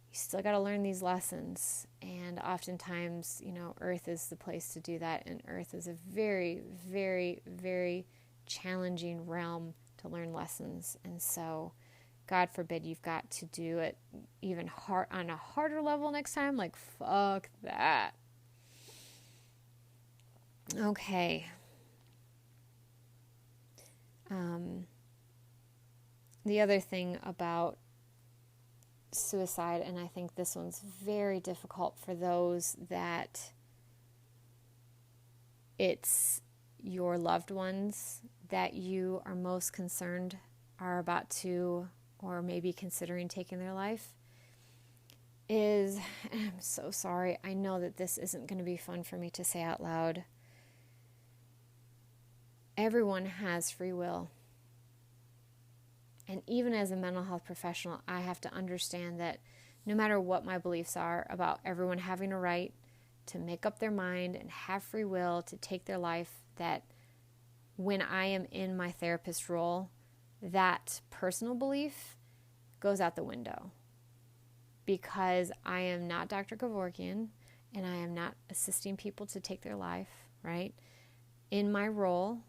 you still got to learn these lessons, and oftentimes, Earth is the place to do that, and Earth is a very, very, very challenging realm to learn lessons, and so God forbid you've got to do it even on a harder level next time. Like, fuck that. Okay. The other thing about suicide, and I think this one's very difficult for those that your loved ones that you are most concerned are about to, or maybe considering taking their life, is, and I'm so sorry, I know that this isn't going to be fun for me to say out loud. Everyone has free will. And even as a mental health professional, I have to understand that no matter what my beliefs are about everyone having a right to make up their mind and have free will to take their life, that when I am in my therapist role, that personal belief goes out the window. Because I am not Dr. Kevorkian and I am not assisting people to take their life, right? In my role,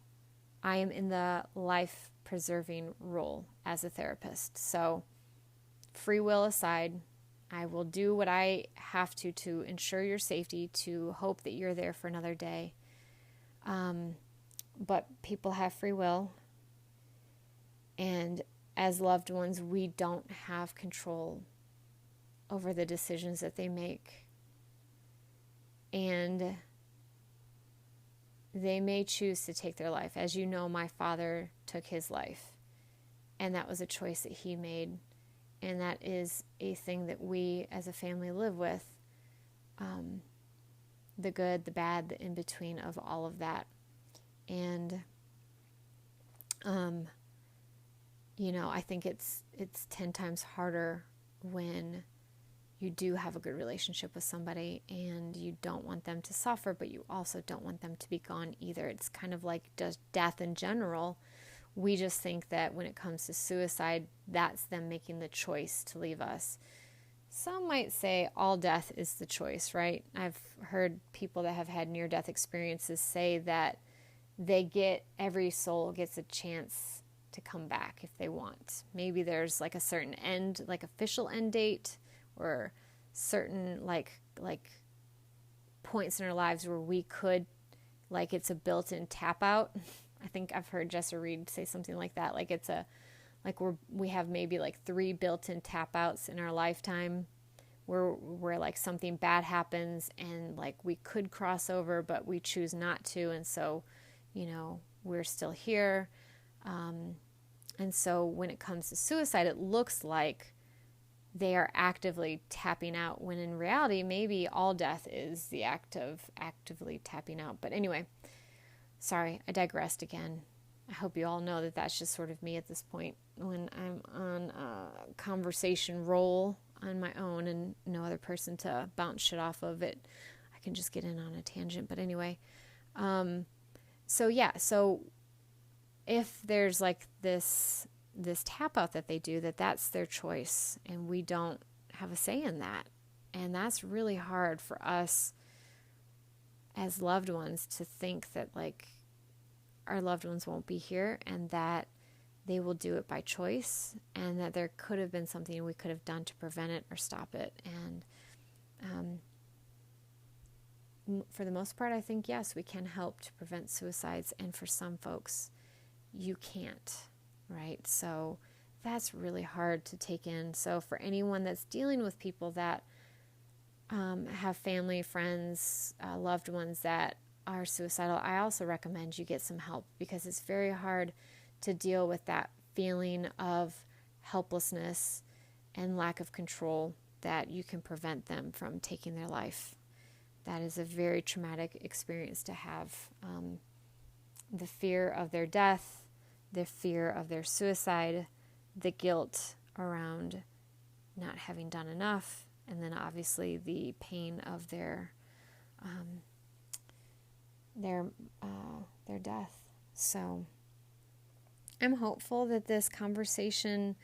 I am in the life-preserving role as a therapist. So, free will aside, I will do what I have to ensure your safety, to hope that you're there for another day. But people have free will. And as loved ones, we don't have control over the decisions that they make. And they may choose to take their life. As you know, my father took his life. And that was a choice that he made. And that is a thing that we as a family live with. The good, the bad, the in-between of all of that. And, I think it's 10 times harder when you do have a good relationship with somebody and you don't want them to suffer, but you also don't want them to be gone either. It's kind of like just death in general. We just think that when it comes to suicide, that's them making the choice to leave us. Some might say all death is the choice, right? I've heard people that have had near-death experiences say that every soul gets a chance to come back if they want. Maybe there's like a certain end, like official end date, or certain like points in our lives where we could, like it's a built-in tap out. I think I've heard Jessa Reed say something like that. Like we have maybe like 3 built-in tap outs in our lifetime where like something bad happens and like we could cross over, but we choose not to. And so, we're still here. And so when it comes to suicide, it looks like they are actively tapping out, when in reality, maybe all death is the act of actively tapping out. But anyway, sorry, I digressed again. I hope you all know that that's just sort of me at this point when I'm on a conversation roll on my own and no other person to bounce shit off of it. I can just get in on a tangent. But anyway, so if there's like this tap out that they do, that's their choice and we don't have a say in that. And that's really hard for us as loved ones to think that like our loved ones won't be here and that they will do it by choice and that there could have been something we could have done to prevent it or stop it. And for the most part, I think, yes, we can help to prevent suicides. And for some folks, you can't, right? So that's really hard to take in. So for anyone that's dealing with people that have family, friends, loved ones that are suicidal, I also recommend you get some help because it's very hard to deal with that feeling of helplessness and lack of control that you can prevent them from taking their life. That is a very traumatic experience to have. The fear of their death, the fear of their suicide, the guilt around not having done enough, and then obviously the pain of their death. So I'm hopeful that this conversation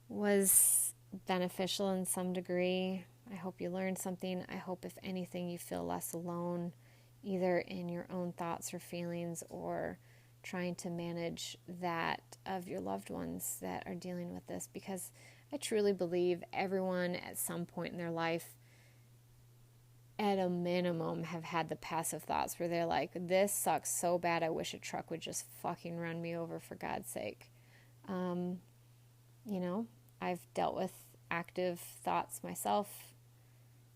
was beneficial in some degree. I hope you learned something. I hope, if anything, you feel less alone, either in your own thoughts or feelings or trying to manage that of your loved ones that are dealing with this, because I truly believe everyone at some point in their life, at a minimum, have had the passive thoughts where they're like, this sucks so bad, I wish a truck would just fucking run me over for God's sake. I've dealt with active thoughts myself,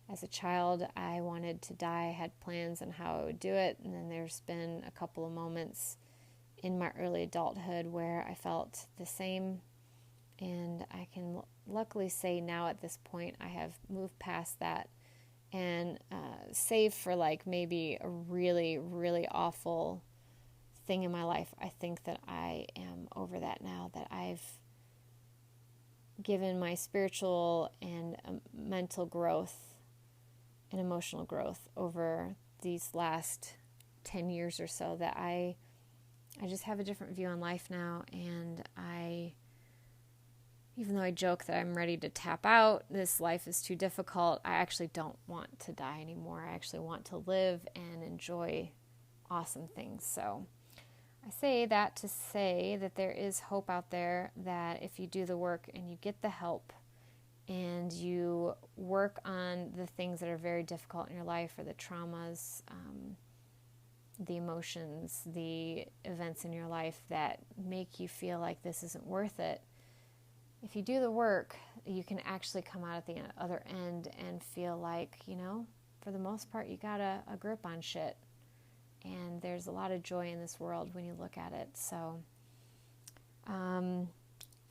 As a child, I wanted to die. I had plans on how I would do it, and then there's been a couple of moments in my early adulthood where I felt the same, and I can luckily say now at this point I have moved past that, and save for like maybe a really, really awful thing in my life, I think that I am over that now, that I've given my spiritual and mental growth and emotional growth over these last 10 years or so, that I just have a different view on life now. And even though I joke that I'm ready to tap out, this life is too difficult, I actually don't want to die anymore. I actually want to live and enjoy awesome things. So I say that to say that there is hope out there, that if you do the work and you get the help and you work on the things that are very difficult in your life, or the traumas, the emotions, the events in your life that make you feel like this isn't worth it, if you do the work, you can actually come out at the other end and feel like, for the most part, you got a grip on shit. And there's a lot of joy in this world when you look at it. So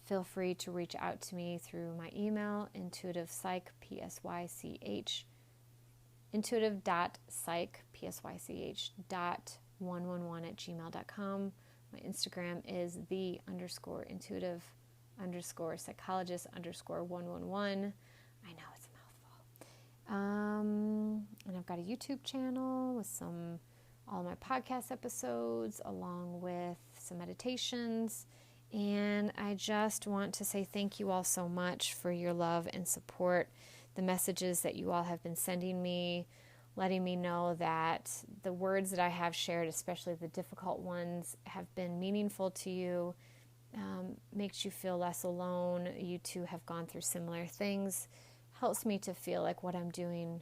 feel free to reach out to me through my email, intuitivepsych, P-S-Y-C-H, intuitive.psych, P-S-Y-C-H.111@gmail.com. My Instagram is the_intuitive_psychologist_111. I know it's a mouthful. And I've got a YouTube channel with all my podcast episodes, along with some meditations. And I just want to say thank you all so much for your love and support, the messages that you all have been sending me, letting me know that the words that I have shared, especially the difficult ones, have been meaningful to you, makes you feel less alone. You too have gone through similar things. Helps me to feel like what I'm doing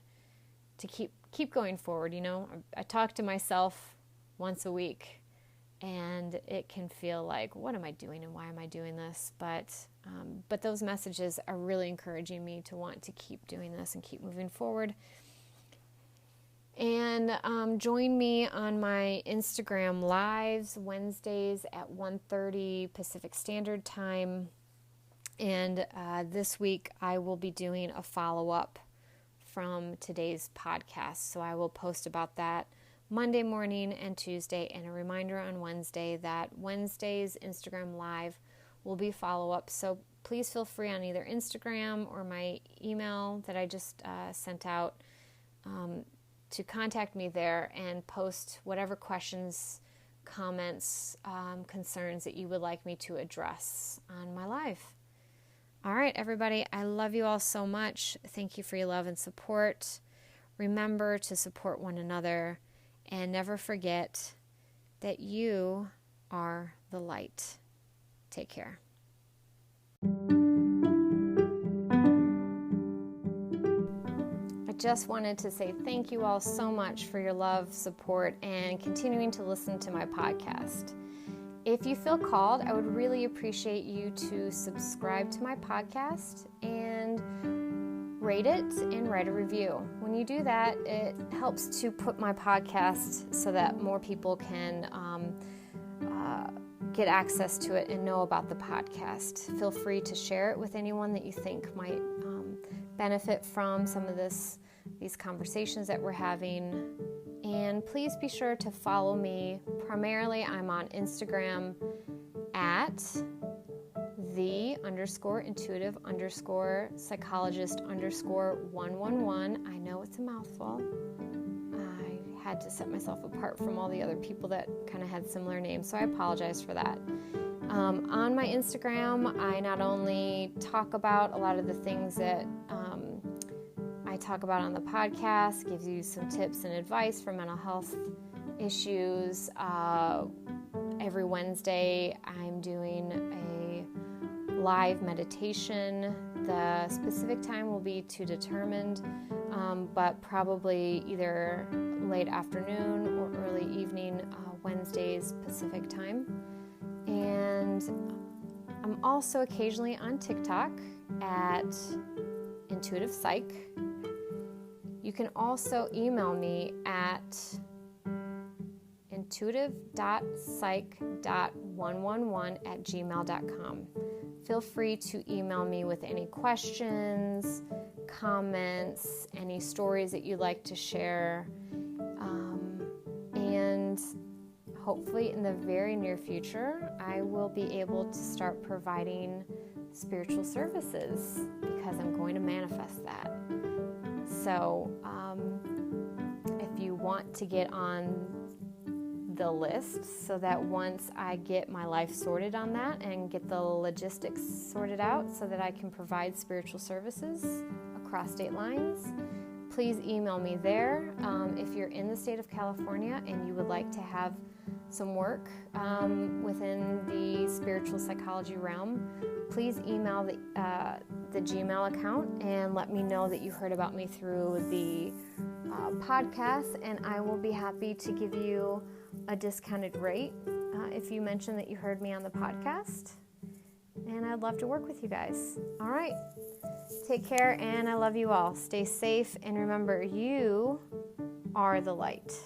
to keep going forward. I talk to myself once a week, and it can feel like, what am I doing and why am I doing this? But those messages are really encouraging me to want to keep doing this and keep moving forward. And join me on my Instagram lives Wednesdays at 1:30 Pacific Standard Time. And this week I will be doing a follow-up from today's podcast. So I will post about that Monday morning and Tuesday, and a reminder on Wednesday that Wednesday's Instagram Live will be follow-up. So please feel free on either Instagram or my email that I just sent out to contact me there and post whatever questions, comments, concerns that you would like me to address on my live. All right, everybody, I love you all so much. Thank you for your love and support. Remember to support one another, and never forget that you are the light. Take care. I just wanted to say thank you all so much for your love, support, and continuing to listen to my podcast. If you feel called, I would really appreciate you to subscribe to my podcast and rate it and write a review. When you do that, it helps to put my podcast so that more people can get access to it and know about the podcast. Feel free to share it with anyone that you think might benefit from some of these conversations that we're having. And please be sure to follow me. Primarily, I'm on Instagram at the_intuitive_psychologist_111. I know it's a mouthful. I had to set myself apart from all the other people that kind of had similar names, so I apologize for that. On my Instagram, I not only talk about a lot of the things that I talk about on the podcast, gives you some tips and advice for mental health issues. Every Wednesday, I'm doing a live meditation. The specific time will be to determined, but probably either late afternoon or early evening, Wednesdays Pacific time. And I'm also occasionally on TikTok at Intuitive Psych. You can also email me at intuitive.psych.111@gmail.com. Feel free to email me with any questions, comments, any stories that you'd like to share. And hopefully in the very near future, I will be able to start providing spiritual services because I'm going to manifest that. So if you want to get on the list so that once I get my life sorted on that and get the logistics sorted out so that I can provide spiritual services across state lines, please email me there. If you're in the state of California and you would like to have some work within the spiritual psychology realm, please email the Gmail account and let me know that you heard about me through the podcast, and I will be happy to give you a discounted rate if you mention that you heard me on the podcast. And I'd love to work with you guys. All right. Take care, and I love you all. Stay safe, and remember, you are the light.